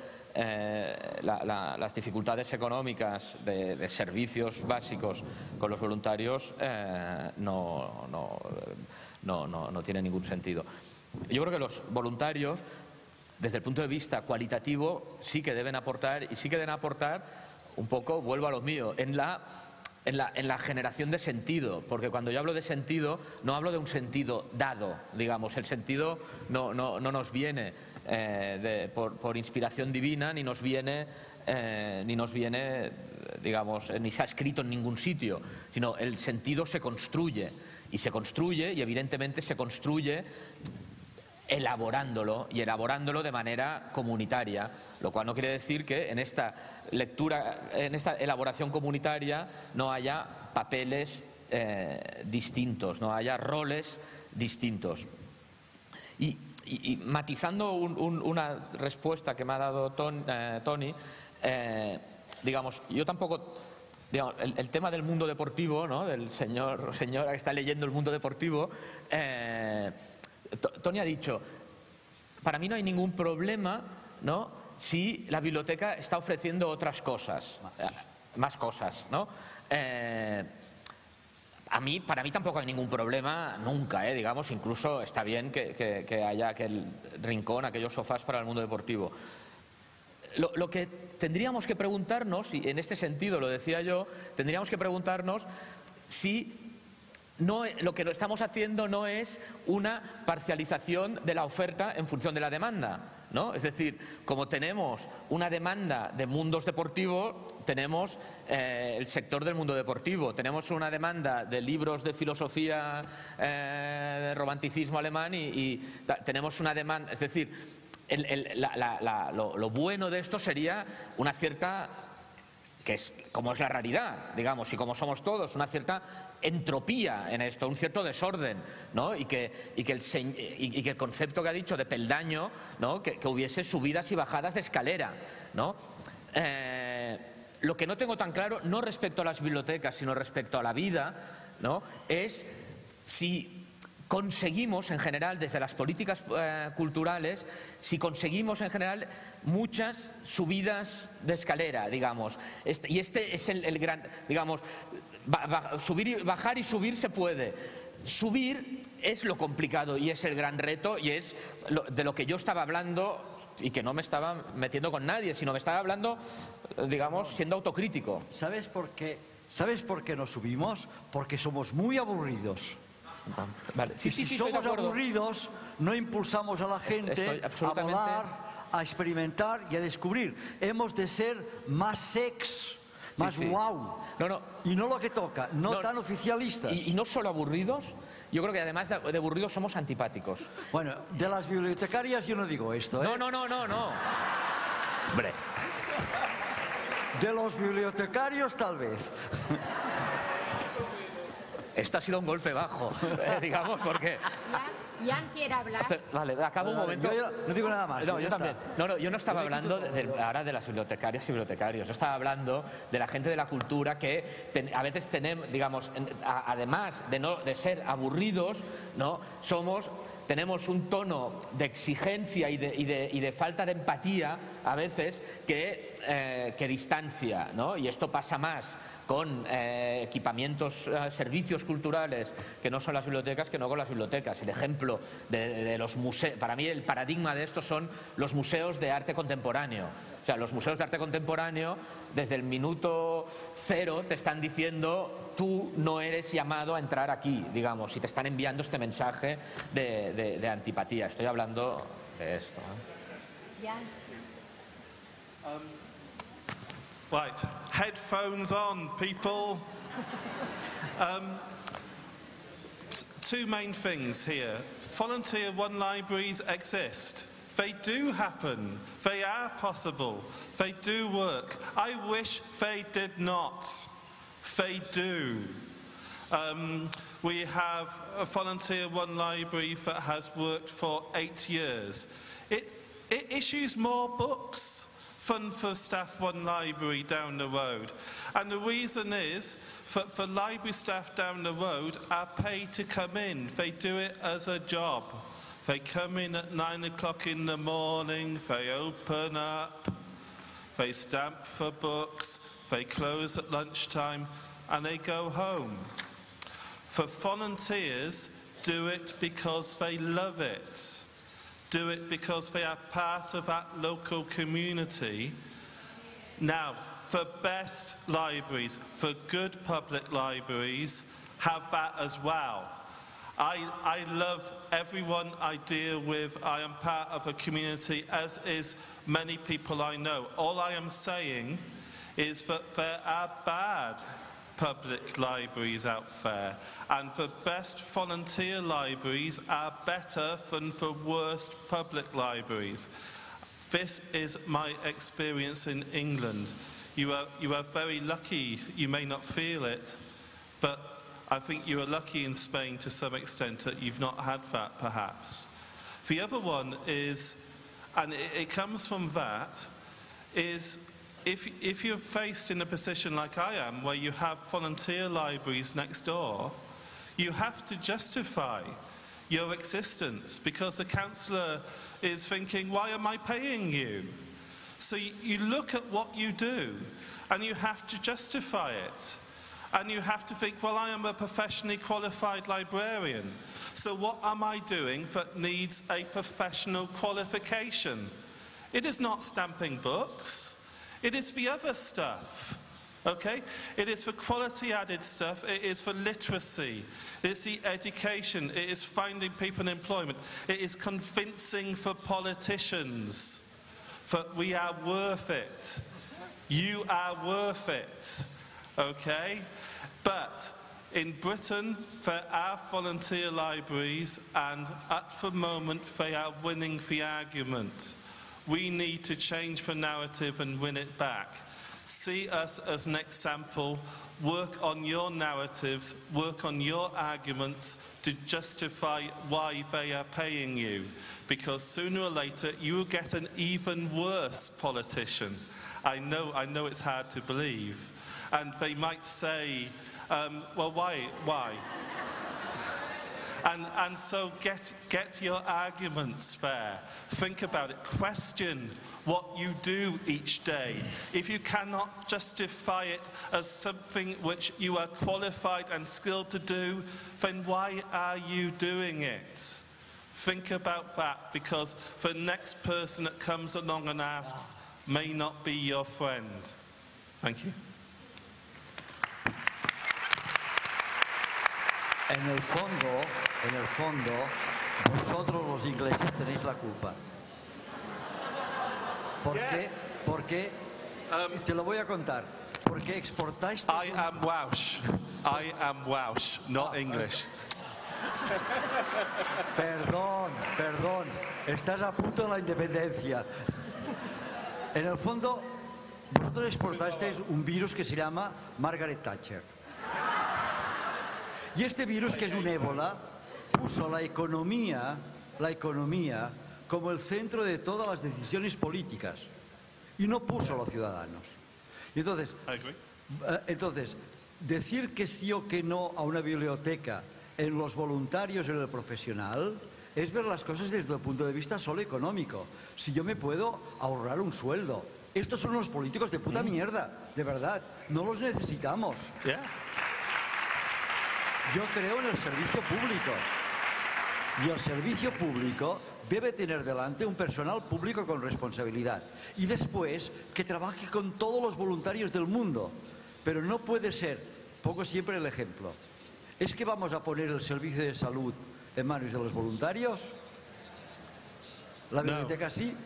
las dificultades económicas de servicios básicos con los voluntarios no tiene ningún sentido. Yo creo que los voluntarios, desde el punto de vista cualitativo, sí que deben aportar, y sí que deben aportar un poco, vuelvo a lo mío, en la generación de sentido, porque cuando yo hablo de sentido no hablo de un sentido dado, digamos, el sentido no nos viene por inspiración divina, ni nos viene, digamos, ni se ha escrito en ningún sitio, sino el sentido se construye, y evidentemente se construye elaborándolo de manera comunitaria, lo cual no quiere decir que en esta elaboración comunitaria no haya papeles distintos, no haya roles distintos. Y matizando una respuesta que me ha dado Tony, digamos, yo tampoco... Digamos, el tema del mundo deportivo, ¿no? Del señora que está leyendo el mundo deportivo, Tony ha dicho, para mí no hay ningún problema, ¿no?, si la biblioteca está ofreciendo otras cosas, más cosas, ¿no? Para mí tampoco hay ningún problema nunca, digamos, incluso está bien que haya aquel rincón, aquellos sofás para el mundo deportivo. Lo que tendríamos que preguntarnos, y en este sentido lo decía yo, tendríamos que preguntarnos si lo que estamos haciendo no es una parcialización de la oferta en función de la demanda, ¿no? Es decir, como tenemos una demanda de mundos deportivos, tenemos el sector del mundo deportivo, tenemos una demanda de libros de filosofía, de romanticismo alemán y tenemos una demanda, es decir, lo bueno de esto sería una cierta, que es como es la realidad, digamos, y como somos todos, una cierta entropía en esto, un cierto desorden, ¿no? Y que el concepto que ha dicho de peldaño, ¿no?, que hubiese subidas y bajadas de escalera, ¿no? Lo que no tengo tan claro, no respecto a las bibliotecas, sino respecto a la vida, ¿no?, es si conseguimos en general, desde las políticas culturales, si conseguimos en general muchas subidas de escalera, digamos. Y este es el gran, digamos, bajar y subir se puede. Subir es lo complicado y es el gran reto, y es de lo que yo estaba hablando, y que no me estaba metiendo con nadie, sino me estaba hablando, digamos, siendo autocrítico. ¿Sabes por qué no subimos? Porque somos muy aburridos. Vale. Si somos aburridos, no impulsamos a la gente a volar, a experimentar y a descubrir. Hemos de ser más sex, más wow. Y no lo que toca, no tan oficialistas. Y no solo aburridos, yo creo que además de aburridos somos antipáticos. Bueno, de las bibliotecarias yo no digo esto, ¿eh? No. Hombre. De los bibliotecarios tal vez. Esto ha sido un golpe bajo, digamos, porque... Jan quiere hablar. Vale, acabo un momento. Yo no digo nada más. No, ya yo está. también. No, yo no estaba hablando ahora de las bibliotecarias y bibliotecarios. Yo estaba hablando de la gente de la cultura que a veces tenemos, digamos, además de ser aburridos, ¿no? Tenemos un tono de exigencia y de falta de empatía a veces que distancia, ¿no? Y esto pasa más con equipamientos, servicios culturales que no son las bibliotecas, que no con las bibliotecas. El ejemplo de los museos, para mí el paradigma de esto son los museos de arte contemporáneo. O sea, los museos de arte contemporáneo, desde el minuto cero te están diciendo: tú no eres llamado a entrar aquí, digamos, y te están enviando este mensaje de antipatía. Estoy hablando de esto, ¿eh? Right, headphones on, people. Two main things here. Volunteer One libraries exist. They do happen. They are possible. They do work. I wish they did not. They do. We have a Volunteer One library that has worked for 8 years. It issues more books than for Staff One library down the road. And the reason is that for library staff down the road are paid to come in. They do it as a job. They come in at 9 o'clock in the morning, they open up, they stamp for books, they close at lunchtime, and they go home. For volunteers, do it because they love it. Do it because they are part of that local community. Now, for best libraries, for good public libraries, have that as well. I love everyone I deal with. I am part of a community, as is many people I know. All I am saying is that there are bad public libraries out there, and the best volunteer libraries are better than the worst public libraries. This is my experience in England. You are very lucky. You may not feel it, but I think you are lucky in Spain to some extent that you've not had that, perhaps. The other one is, and it comes from that, is if you're faced in a position like I am, where you have volunteer libraries next door, you have to justify your existence, because the councillor is thinking, why am I paying you? So you look at what you do, and you have to justify it. And you have to think, well, I am a professionally qualified librarian, so what am I doing that needs a professional qualification? It is not stamping books, it is the other stuff, okay? It is for quality added stuff, it is for literacy, it is the education, it is finding people in employment, it is convincing for politicians that we are worth it. You are worth it. Okay? But in Britain, there are volunteer libraries, and at the moment, they are winning the argument. We need to change the narrative and win it back. See us as an example. Work on your narratives, work on your arguments to justify why they are paying you. Because sooner or later, you will get an even worse politician. I know it's hard to believe. And they might say, well, why? And so get your arguments there. Think about it. Question what you do each day. If you cannot justify it as something which you are qualified and skilled to do, then why are you doing it? Think about that, because the next person that comes along and asks may not be your friend. Thank you. En el fondo, vosotros los ingleses tenéis la culpa. ¿Por qué? Porque, te lo voy a contar, porque exportáis... I am Welsh, not English. Perdón, estás a punto de la independencia. En el fondo, vosotros exportasteis un virus que se llama Margaret Thatcher. Y este virus, que es un ébola, puso la economía como el centro de todas las decisiones políticas y no puso a los ciudadanos. Entonces, decir que sí o que no a una biblioteca en los voluntarios y en el profesional es ver las cosas desde el punto de vista solo económico. Si yo me puedo ahorrar un sueldo. Estos son unos políticos de puta mierda, de verdad. No los necesitamos. Yo creo en el servicio público. Y el servicio público debe tener delante un personal público con responsabilidad. Y después que trabaje con todos los voluntarios del mundo. Pero no puede ser, pongo siempre el ejemplo, ¿es que vamos a poner el servicio de salud en manos de los voluntarios? La biblioteca sí.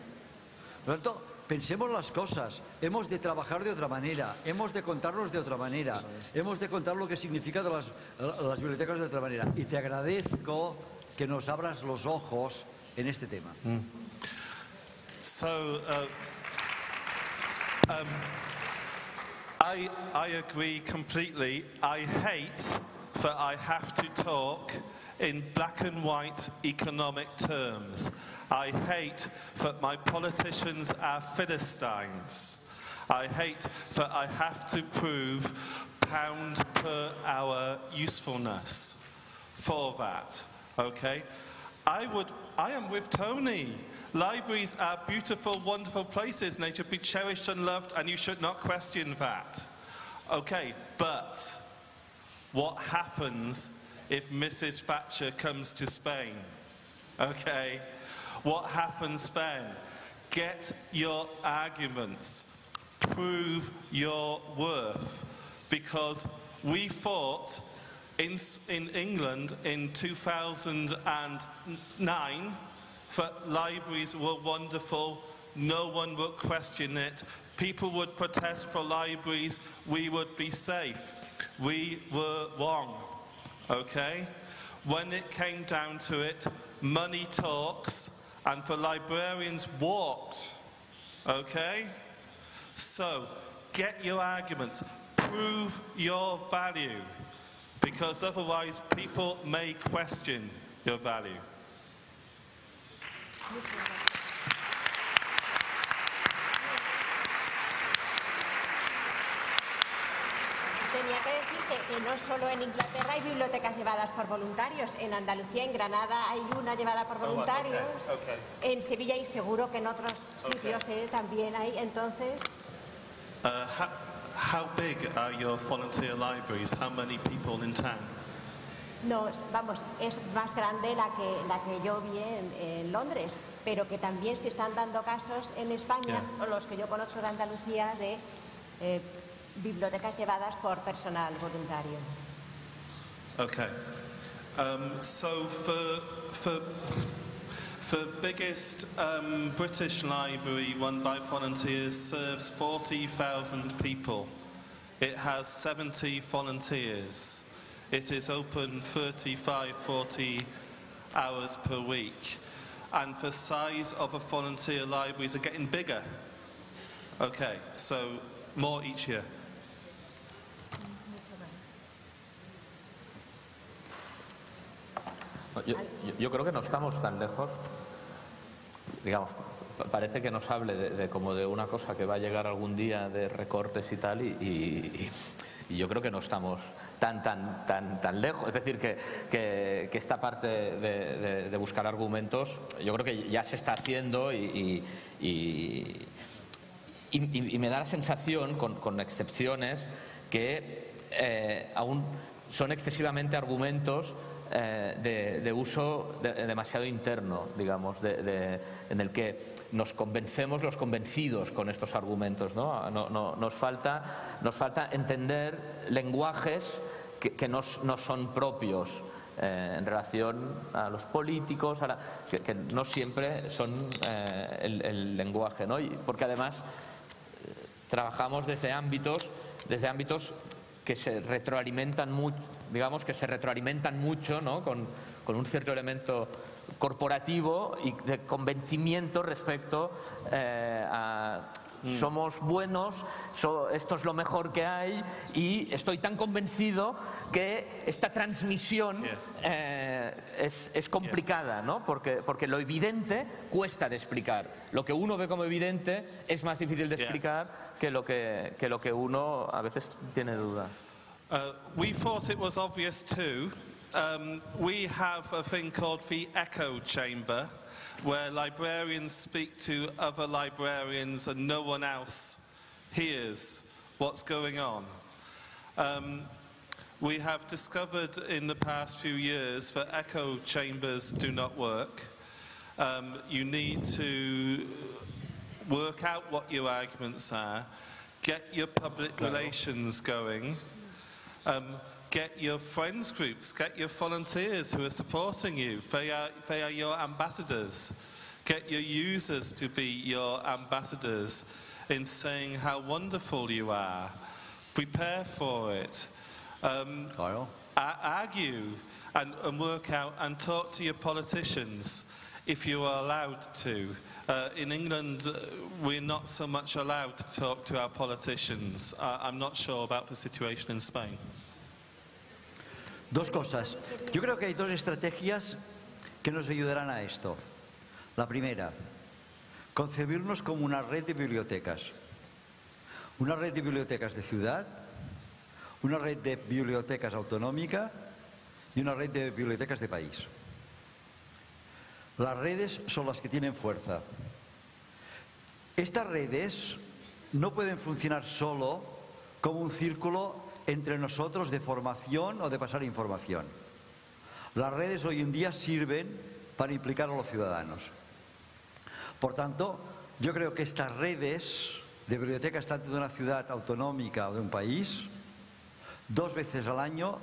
Por lo tanto, pensemos las cosas, hemos de trabajar de otra manera, hemos de contarlos de otra manera, hemos de contar lo que significa de las bibliotecas de otra manera. Y te agradezco que nos abras los ojos en este tema. I agree completely. I hate that I have to talk in black and white economic terms. I hate that my politicians are Philistines. I hate that I have to prove pound per hour usefulness for that, okay? I am with Tony. Libraries are beautiful, wonderful places and they should be cherished and loved and you should not question that. Okay, but what happens if Mrs. Thatcher comes to Spain? Okay, what happens then? Get your arguments, prove your worth, because we fought in England in 2009 that libraries were wonderful, no one would question it, people would protest for libraries, we would be safe. We were wrong, okay? When it came down to it, money talks, and the librarians walked, okay? So, get your arguments, prove your value, because otherwise people may question your value. Tenía que decirte que no solo en Inglaterra hay bibliotecas llevadas por voluntarios. En Andalucía, en Granada, hay una llevada por voluntarios. En Sevilla y seguro que en otros sitios también hay. Entonces... How big are your volunteer libraries? How many people in town? No, vamos, es más grande la que yo vi en Londres, pero que también se están dando casos en España, o los que yo conozco de Andalucía, de bibliotecas llevadas por personal voluntario. Okay. So the biggest British library run by volunteers serves 40,000 people. It has 70 volunteers. It is open 35, 40 hours per week. And the size of the volunteer libraries are getting bigger. Okay, so more each year. Yo creo que no estamos tan lejos. Digamos, parece que nos hable de como de una cosa que va a llegar algún día de recortes y tal, y yo creo que no estamos tan lejos. Es decir, que esta parte de buscar argumentos, yo creo que ya se está haciendo y me da la sensación, con excepciones, que aún son excesivamente argumentos de uso demasiado interno, digamos, en el que nos convencemos los convencidos con estos argumentos, ¿no? Nos falta entender lenguajes que no son propios en relación a los políticos, que no siempre son el lenguaje, ¿no? Porque además trabajamos desde ámbitos que se retroalimentan mucho, digamos, ¿no? Con un cierto elemento corporativo y de convencimiento respecto a somos buenos, esto es lo mejor que hay, y estoy tan convencido que esta transmisión es complicada, ¿no? Porque lo evidente cuesta de explicar. Lo que uno ve como evidente es más difícil de explicar que lo que uno a veces tiene dudas. We thought it was obvious too. We have a thing called the echo chamber, where librarians speak to other librarians and no one else hears what's going on. We have discovered in the past few years that echo chambers do not work. You need to work out what your arguments are, get your public relations going, get your friends groups, get your volunteers who are supporting you. They are your ambassadors. Get your users to be your ambassadors in saying how wonderful you are. Prepare for it. Argue and work out and talk to your politicians if you are allowed to. In England, we're not so much allowed to talk to our politicians. I'm not sure about the situation in Spain. Dos cosas. Yo creo que hay dos estrategias que nos ayudarán a esto. La primera, concebirnos como una red de bibliotecas. Una red de bibliotecas de ciudad, una red de bibliotecas autonómica y una red de bibliotecas de país. Las redes son las que tienen fuerza. Estas redes no pueden funcionar solo como un círculo entre nosotros de formación o de pasar información. Las redes hoy en día sirven para implicar a los ciudadanos. Por tanto, yo creo que estas redes de bibliotecas, tanto de una ciudad autonómica o de un país, 2 veces al año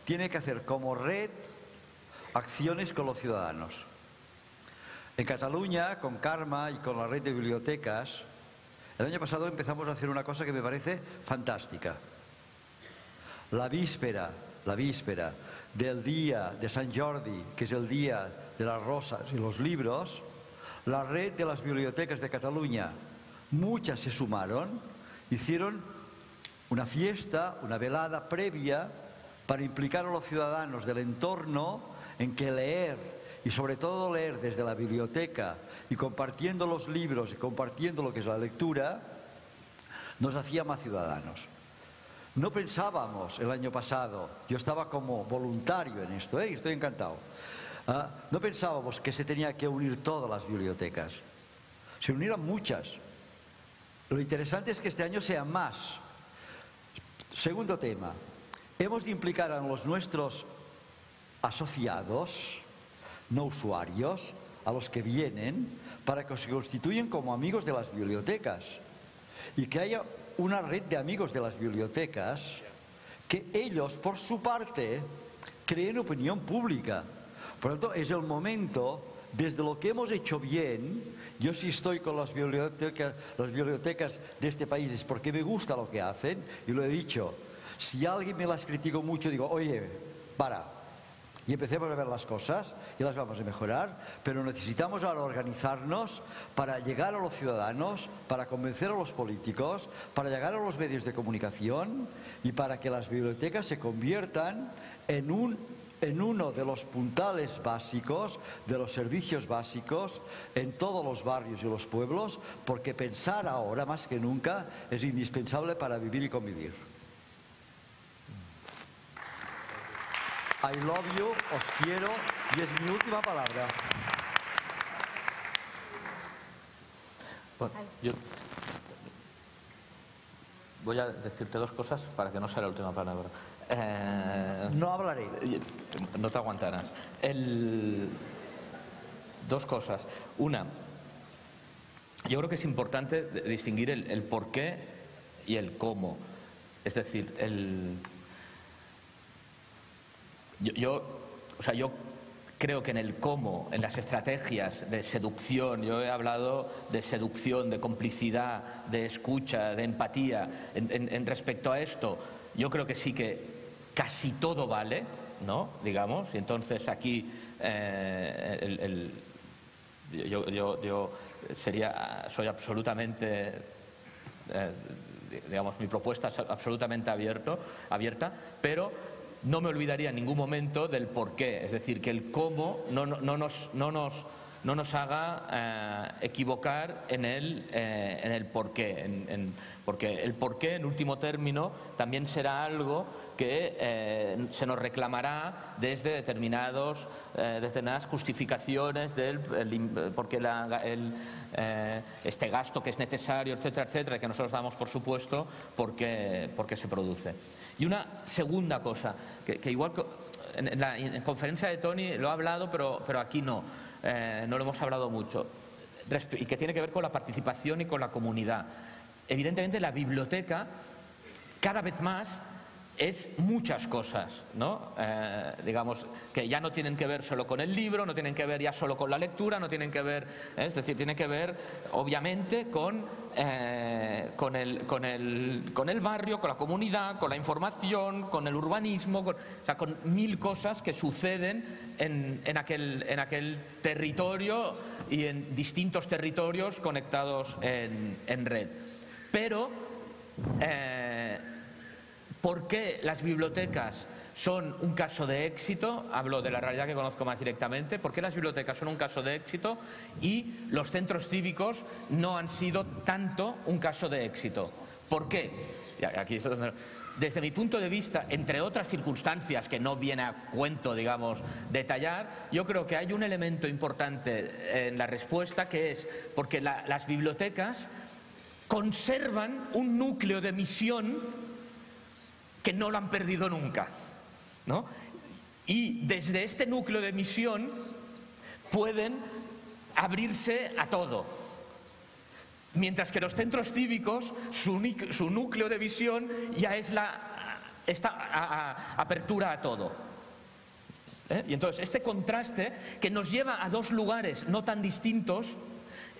tiene que hacer como red acciones con los ciudadanos. En Cataluña, con Carme y con la red de bibliotecas, el año pasado empezamos a hacer una cosa que me parece fantástica. La víspera del día de Sant Jordi, que es el día de las rosas y los libros, la red de las bibliotecas de Cataluña, muchas se sumaron, hicieron una fiesta, una velada previa para implicar a los ciudadanos del entorno en que leer, y sobre todo leer desde la biblioteca y compartiendo los libros y compartiendo lo que es la lectura, nos hacía más ciudadanos. No pensábamos el año pasado, yo estaba como voluntario en esto, estoy encantado, no pensábamos que se tenía que unir todas las bibliotecas, se unieron muchas. Lo interesante es que este año sean más. Segundo tema, hemos de implicar a los nuestros asociados, no usuarios, a los que vienen, para que se constituyan como amigos de las bibliotecas y que haya una red de amigos de las bibliotecas que ellos, por su parte, creen opinión pública. Por lo tanto, es el momento, desde lo que hemos hecho bien, yo sí estoy con las bibliotecas de este país, es porque me gusta lo que hacen, y lo he dicho. Si alguien me las criticó mucho, digo, oye, para. Y empecemos a ver las cosas y las vamos a mejorar, pero necesitamos ahora organizarnos para llegar a los ciudadanos, para convencer a los políticos, para llegar a los medios de comunicación y para que las bibliotecas se conviertan en uno de los puntales básicos, de los servicios básicos en todos los barrios y los pueblos, porque pensar ahora más que nunca es indispensable para vivir y convivir. I love you, os quiero y es mi última palabra. Bueno, yo voy a decirte 2 cosas para que no sea la última palabra. No hablaré. No te aguantarás. 2 cosas. Una, yo creo que es importante distinguir el por qué y el cómo. Es decir, Yo creo que en el cómo, en las estrategias de seducción, yo he hablado de seducción, de complicidad, de escucha, de empatía. En respecto a esto, yo creo que sí que casi todo vale, ¿no? Digamos, y entonces aquí soy absolutamente digamos, mi propuesta es absolutamente abierta, pero no me olvidaría en ningún momento del por qué, es decir, que el cómo no nos haga equivocar en el por qué, porque el por qué, en último término, también será algo que se nos reclamará desde determinadas justificaciones del porque este gasto que es necesario, etcétera, etcétera, que nosotros damos por supuesto porque se produce. Y una segunda cosa, que igual en la conferencia de Tony lo ha hablado, pero aquí no lo hemos hablado mucho, y que tiene que ver con la participación y con la comunidad. Evidentemente la biblioteca cada vez más es muchas cosas, ¿no? Digamos, que ya no tienen que ver solo con el libro, no tienen que ver ya solo con la lectura, no tienen que ver, es decir, tiene que ver obviamente con el barrio, con la comunidad, con la información, con el urbanismo, con mil cosas que suceden en aquel territorio y en distintos territorios conectados en red. Pero ¿por qué las bibliotecas son un caso de éxito? Hablo de la realidad que conozco más directamente. ¿Por qué las bibliotecas son un caso de éxito y los centros cívicos no han sido tanto un caso de éxito? ¿Por qué? Aquí, desde mi punto de vista, entre otras circunstancias que no viene a cuento, digamos, detallar, yo creo que hay un elemento importante en la respuesta, que es porque las bibliotecas conservan un núcleo de misión que no lo han perdido nunca, ¿no? Y desde este núcleo de misión pueden abrirse a todo. Mientras que los centros cívicos, su núcleo de visión ya es esta apertura a todo. Y entonces este contraste que nos lleva a dos lugares no tan distintos,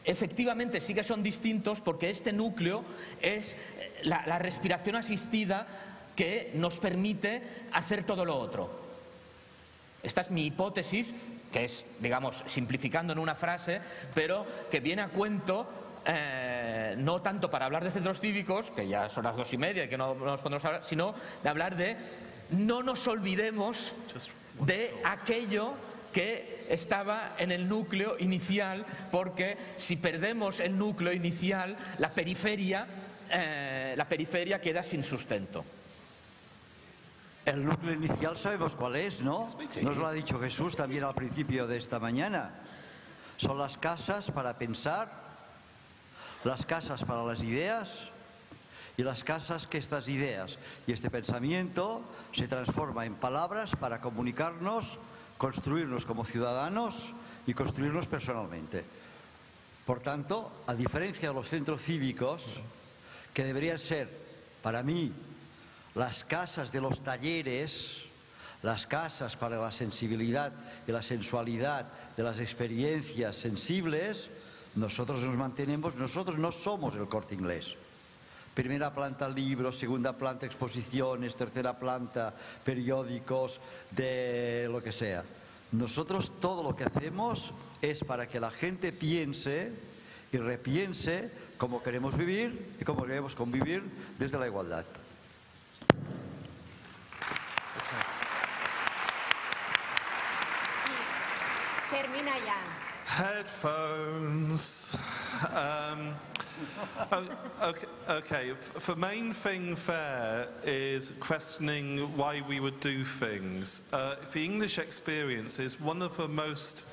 efectivamente sí que son distintos, porque este núcleo es la respiración asistida que nos permite hacer todo lo otro. Esta es mi hipótesis, que es, digamos, simplificando en una frase, pero que viene a cuento no tanto para hablar de centros cívicos, que ya son las 2:30 y que no nos podemos hablar, sino de hablar de no nos olvidemos de aquello que estaba en el núcleo inicial, porque si perdemos el núcleo inicial, la periferia queda sin sustento. El núcleo inicial sabemos cuál es, ¿no? Nos lo ha dicho Jesús también al principio de esta mañana. Son las casas para pensar, las casas para las ideas y las casas que estas ideas y este pensamiento se transforma en palabras para comunicarnos, construirnos como ciudadanos y construirnos personalmente. Por tanto, a diferencia de los centros cívicos, que deberían ser, para mí, las casas de los talleres, las casas para la sensibilidad y la sensualidad de las experiencias sensibles, nosotros nos mantenemos, nosotros no somos el Corte Inglés. Primera planta libros, segunda planta exposiciones, tercera planta periódicos, de lo que sea. Nosotros todo lo que hacemos es para que la gente piense y repiense cómo queremos vivir y cómo queremos convivir desde la igualdad. Termina ya. Headphones. Okay. The main thing there is questioning why we would do things. The English experience is one of the most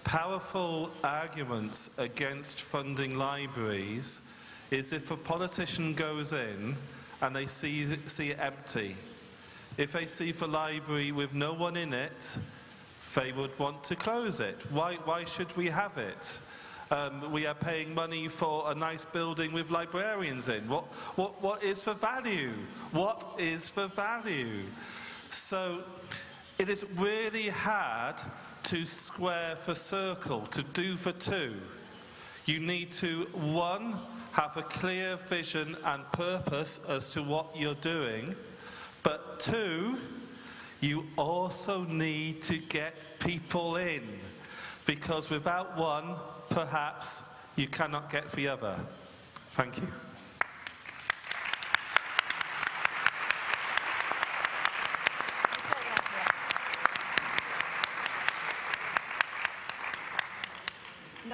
powerful arguments against funding libraries is if a politician goes in and they see it empty. If they see the library with no one in it, they would want to close it. Why should we have it? We are paying money for a nice building with librarians in. What is the value? What is the value? So it is really hard to square the circle, to do the two. You need to, one, have a clear vision and purpose as to what you're doing, but two, you also need to get people in, because without one, perhaps you cannot get the other. Thank you.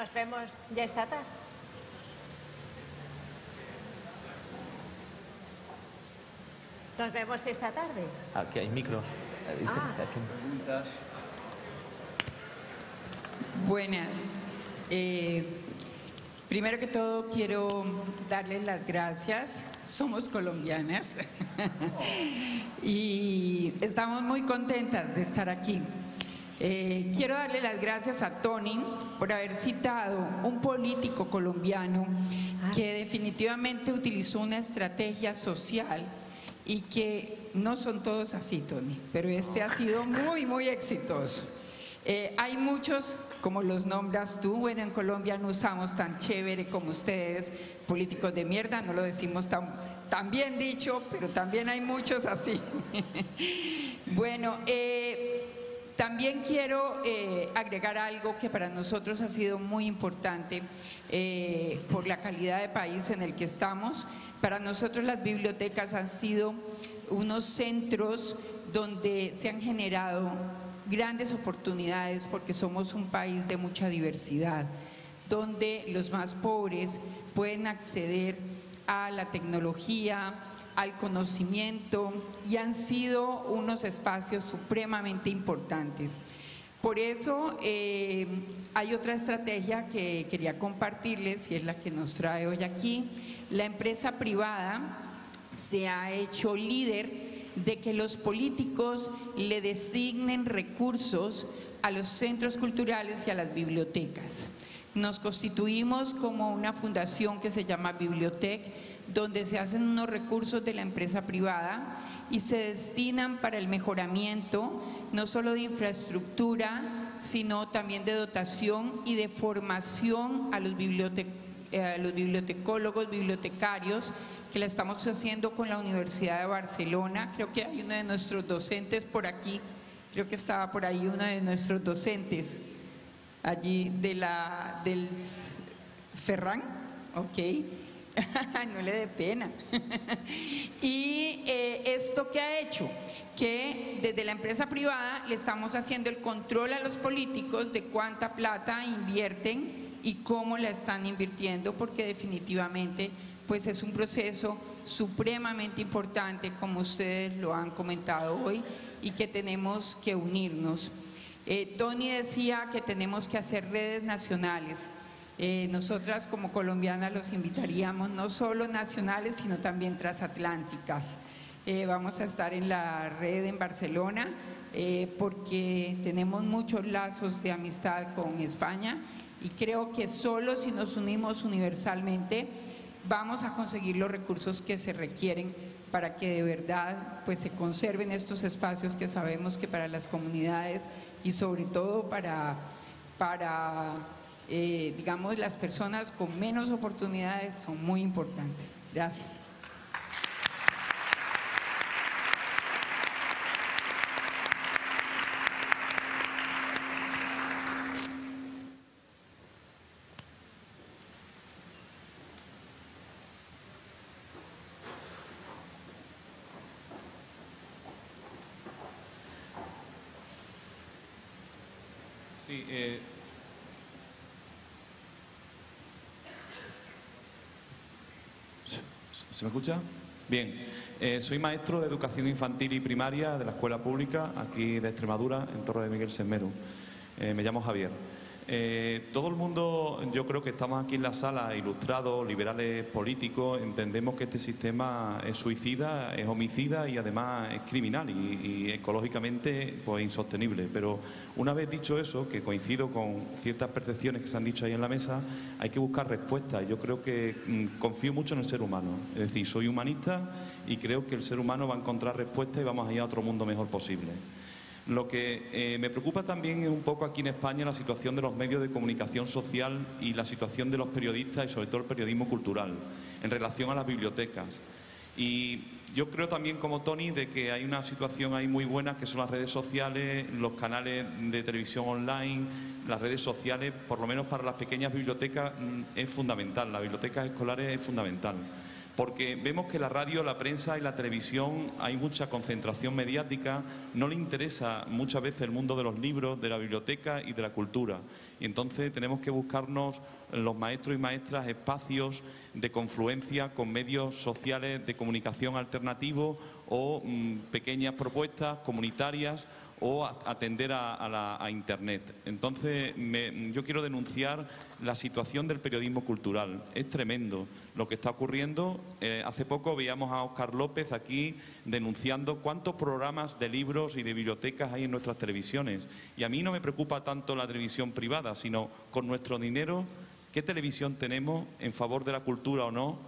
nos vemos ya esta tarde. Nos vemos esta tarde. Aquí hay micros. Preguntas. Buenas. Primero que todo quiero darles las gracias. Somos colombianas y estamos muy contentas de estar aquí. Quiero darle las gracias a Tony por haber citado un político colombiano que definitivamente utilizó una estrategia social y que no son todos así, Tony, pero este ha sido muy, muy exitoso. Hay muchos, como los nombras tú, bueno, en Colombia no usamos tan chévere como ustedes, políticos de mierda, no lo decimos tan bien dicho, pero también hay muchos así. Bueno, también quiero agregar algo que para nosotros ha sido muy importante por la calidad de país en el que estamos. Para nosotros las bibliotecas han sido unos centros donde se han generado grandes oportunidades porque somos un país de mucha diversidad, donde los más pobres pueden acceder a la tecnología, al conocimiento, y han sido unos espacios supremamente importantes. Por eso hay otra estrategia que quería compartirles y es la que nos trae hoy aquí. La empresa privada se ha hecho líder de que los políticos le designen recursos a los centros culturales y a las bibliotecas. Nos constituimos como una fundación que se llama Bibliotec, donde se hacen unos recursos de la empresa privada y se destinan para el mejoramiento no solo de infraestructura, sino también de dotación y de formación a los bibliotecólogos, bibliotecarios, que la estamos haciendo con la Universidad de Barcelona. Creo que hay uno de nuestros docentes por aquí, creo que estaba por ahí uno de nuestros docentes allí del Ferran, ok. No le dé pena. Y esto que ha hecho, que desde la empresa privada le estamos haciendo el control a los políticos de cuánta plata invierten y cómo la están invirtiendo, porque definitivamente pues es un proceso supremamente importante, como ustedes lo han comentado hoy, y que tenemos que unirnos. Tony decía que tenemos que hacer redes nacionales. Nosotras como colombianas los invitaríamos no solo nacionales, sino también transatlánticas. Vamos a estar en la red en Barcelona porque tenemos muchos lazos de amistad con España y creo que solo si nos unimos universalmente vamos a conseguir los recursos que se requieren para que de verdad pues se conserven estos espacios que sabemos que para las comunidades y sobre todo para digamos, las personas con menos oportunidades son muy importantes. Gracias. Sí, ¿se me escucha? Bien, soy maestro de educación infantil y primaria de la escuela pública aquí de Extremadura, en Torre de Miguel Semmero. Me llamo Javier. Todo el mundo, yo creo que estamos aquí en la sala, ilustrados, liberales políticos, entendemos que este sistema es suicida, es homicida y además es criminal y ecológicamente pues insostenible. Pero una vez dicho eso, que coincido con ciertas percepciones que se han dicho ahí en la mesa, hay que buscar respuestas. Yo creo que confío mucho en el ser humano, es decir, soy humanista y creo que el ser humano va a encontrar respuestas y vamos a ir a otro mundo mejor posible. Lo que me preocupa también es un poco aquí en España la situación de los medios de comunicación social y la situación de los periodistas y sobre todo el periodismo cultural en relación a las bibliotecas. Y yo creo también como Tony de que hay una situación ahí muy buena que son las redes sociales, los canales de televisión online, las redes sociales, por lo menos para las pequeñas bibliotecas es fundamental, las bibliotecas escolares es fundamental. porque vemos que la radio, la prensa y la televisión hay mucha concentración mediática, no le interesa muchas veces el mundo de los libros, de la biblioteca y de la cultura. Y entonces tenemos que buscarnos los maestros y maestras espacios de confluencia con medios sociales de comunicación alternativos o pequeñas propuestas comunitarias o atender a Internet. Entonces, yo quiero denunciar la situación del periodismo cultural. Es tremendo lo que está ocurriendo. Hace poco veíamos a Óscar López aquí denunciando cuántos programas de libros y de bibliotecas hay en nuestras televisiones. Y a mí no me preocupa tanto la televisión privada, sino con nuestro dinero, ¿qué televisión tenemos en favor de la cultura o no?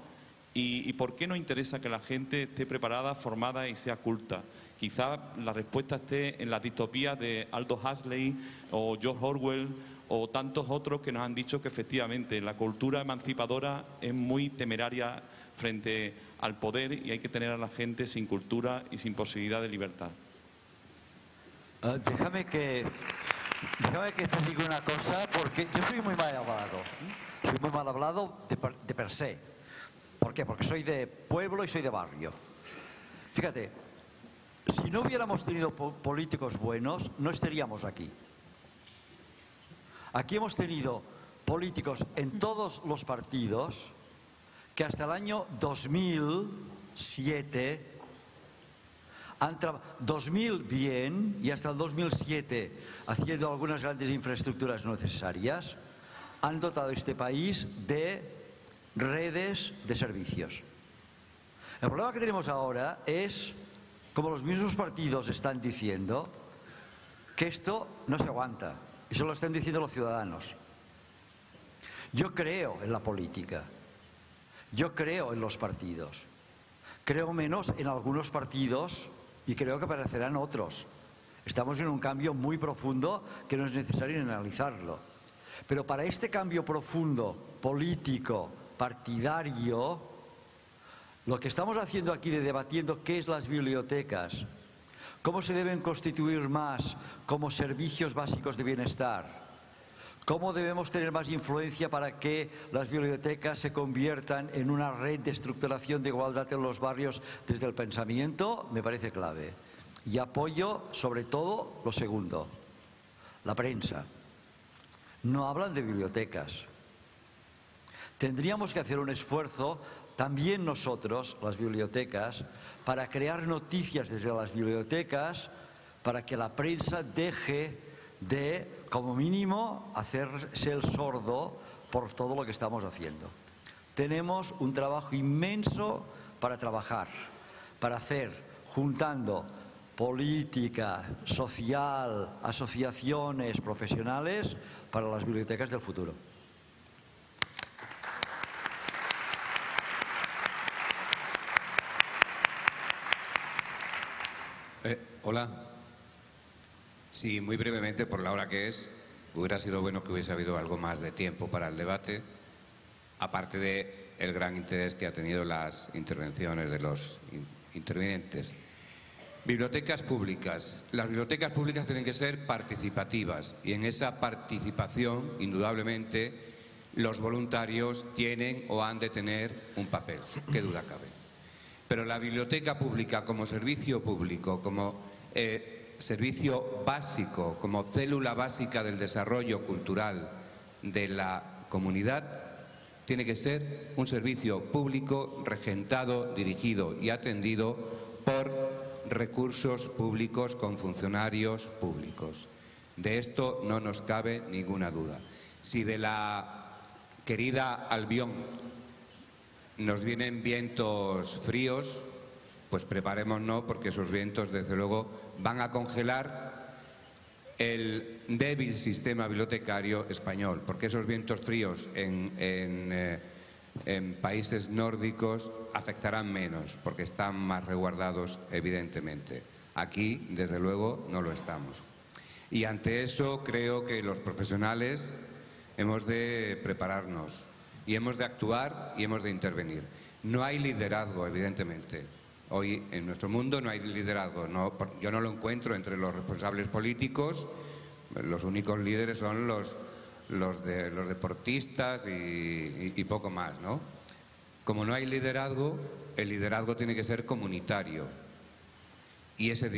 ¿Y por qué no interesa que la gente esté preparada, formada y sea culta? Quizá la respuesta esté en las distopías de Aldous Huxley o George Orwell o tantos otros que nos han dicho que efectivamente la cultura emancipadora es muy temeraria frente al poder y hay que tener a la gente sin cultura y sin posibilidad de libertad. Déjame que te diga una cosa, porque yo soy muy mal hablado. Soy muy mal hablado de per se. ¿Por qué? Porque soy de pueblo y soy de barrio. Fíjate, si no hubiéramos tenido políticos buenos, no estaríamos aquí. Aquí hemos tenido políticos en todos los partidos que hasta el año 2007, 2000 bien, y hasta el 2007 haciendo algunas grandes infraestructuras necesarias, han dotado a este país de redes de servicios. El problema que tenemos ahora es, como los mismos partidos están diciendo, que esto no se aguanta. Y eso lo están diciendo los ciudadanos. Yo creo en la política. Yo creo en los partidos. Creo menos en algunos partidos y creo que aparecerán otros. Estamos en un cambio muy profundo que no es necesario analizarlo. Pero para este cambio profundo, político, partidario, lo que estamos haciendo aquí de debatiendo qué es las bibliotecas, cómo se deben constituir más como servicios básicos de bienestar, cómo debemos tener más influencia para que las bibliotecas se conviertan en una red de estructuración de igualdad en los barrios desde el pensamiento, me parece clave. Y apoyo sobre todo lo segundo, la prensa. No hablan de bibliotecas. Tendríamos que hacer un esfuerzo también nosotros, las bibliotecas, para crear noticias desde las bibliotecas para que la prensa deje de, como mínimo, hacerse el sordo por todo lo que estamos haciendo. Tenemos un trabajo inmenso para trabajar, para hacer, juntando política, social, asociaciones profesionales para las bibliotecas del futuro. Hola. Sí, muy brevemente, por la hora que es, hubiera sido bueno que hubiese habido algo más de tiempo para el debate, aparte del gran interés que ha tenido las intervenciones de los intervinientes. Bibliotecas públicas. Las bibliotecas públicas tienen que ser participativas y en esa participación, indudablemente, los voluntarios tienen o han de tener un papel, qué duda cabe. Pero la biblioteca pública como servicio público, como servicio básico, como célula básica del desarrollo cultural de la comunidad, tiene que ser un servicio público regentado, dirigido y atendido por recursos públicos con funcionarios públicos. De esto no nos cabe ninguna duda. Si de la querida Albión nos vienen vientos fríos, pues preparémonos porque esos vientos desde luego van a congelar el débil sistema bibliotecario español, porque esos vientos fríos en países nórdicos afectarán menos, porque están más resguardados evidentemente. Aquí, desde luego, no lo estamos. Y ante eso creo que los profesionales hemos de prepararnos y hemos de actuar y hemos de intervenir. No hay liderazgo, evidentemente. Hoy en nuestro mundo no hay liderazgo. Yo no lo encuentro entre los responsables políticos. Los únicos líderes son los deportistas y poco más, ¿no? Como no hay liderazgo, el liderazgo tiene que ser comunitario. Y ese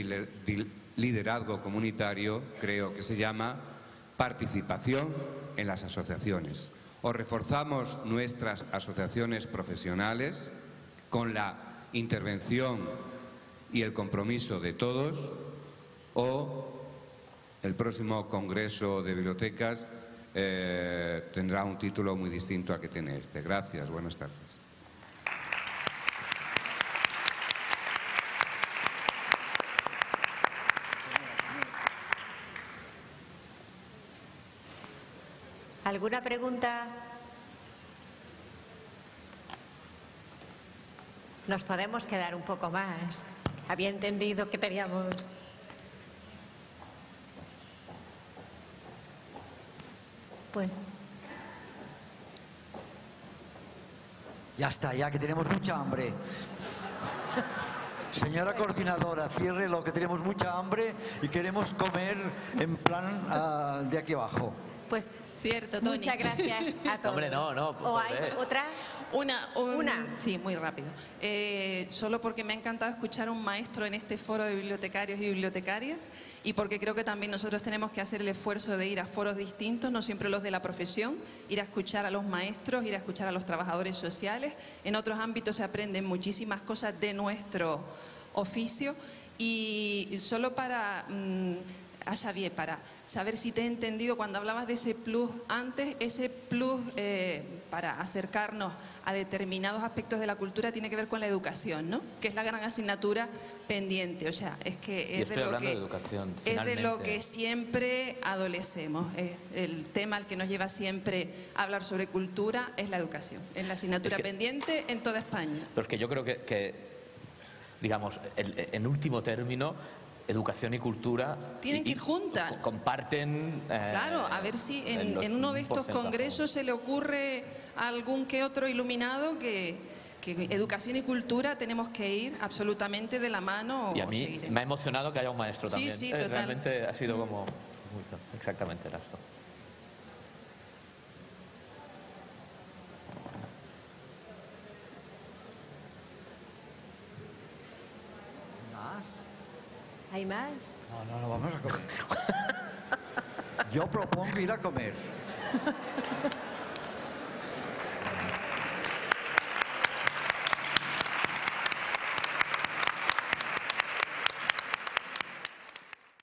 liderazgo comunitario creo que se llama participación en las asociaciones. O reforzamos nuestras asociaciones profesionales con la intervención y el compromiso de todos, o el próximo Congreso de Bibliotecas tendrá un título muy distinto al que tiene este. Gracias, buenas tardes. ¿Alguna pregunta? Nos podemos quedar un poco más. Había entendido que teníamos... Bueno. Ya está, ya que tenemos mucha hambre. Señora coordinadora, cierre lo que tenemos mucha hambre y queremos comer en plan de aquí abajo. Pues cierto, Toni. Muchas gracias a todos. Hombre, no. ¿O hay otra? Una. Sí, muy rápido. Solo porque me ha encantado escuchar a un maestro en este foro de bibliotecarios y bibliotecarias, y porque creo que también nosotros tenemos que hacer el esfuerzo de ir a foros distintos, no siempre los de la profesión, ir a escuchar a los maestros, ir a escuchar a los trabajadores sociales. En otros ámbitos se aprenden muchísimas cosas de nuestro oficio, y solo para... a Xavier, para saber si te he entendido cuando hablabas de ese plus antes, ese plus para acercarnos a determinados aspectos de la cultura tiene que ver con la educación, ¿no? Que es la gran asignatura pendiente. O sea, es que es de lo que siempre adolecemos. El tema al que nos lleva siempre a hablar sobre cultura es la educación. Es la asignatura pendiente en toda España. Pero es que yo creo que digamos, en último término, educación y cultura tienen que ir juntas. Comparten. Claro, a ver si en uno de estos congresos se le ocurre a algún que otro iluminado que educación y cultura tenemos que ir absolutamente de la mano. Y a mí me ha emocionado que haya un maestro también. Sí, total. Realmente ha sido como exactamente esto. ¿Hay más? No, vamos a comer. Yo propongo ir a comer.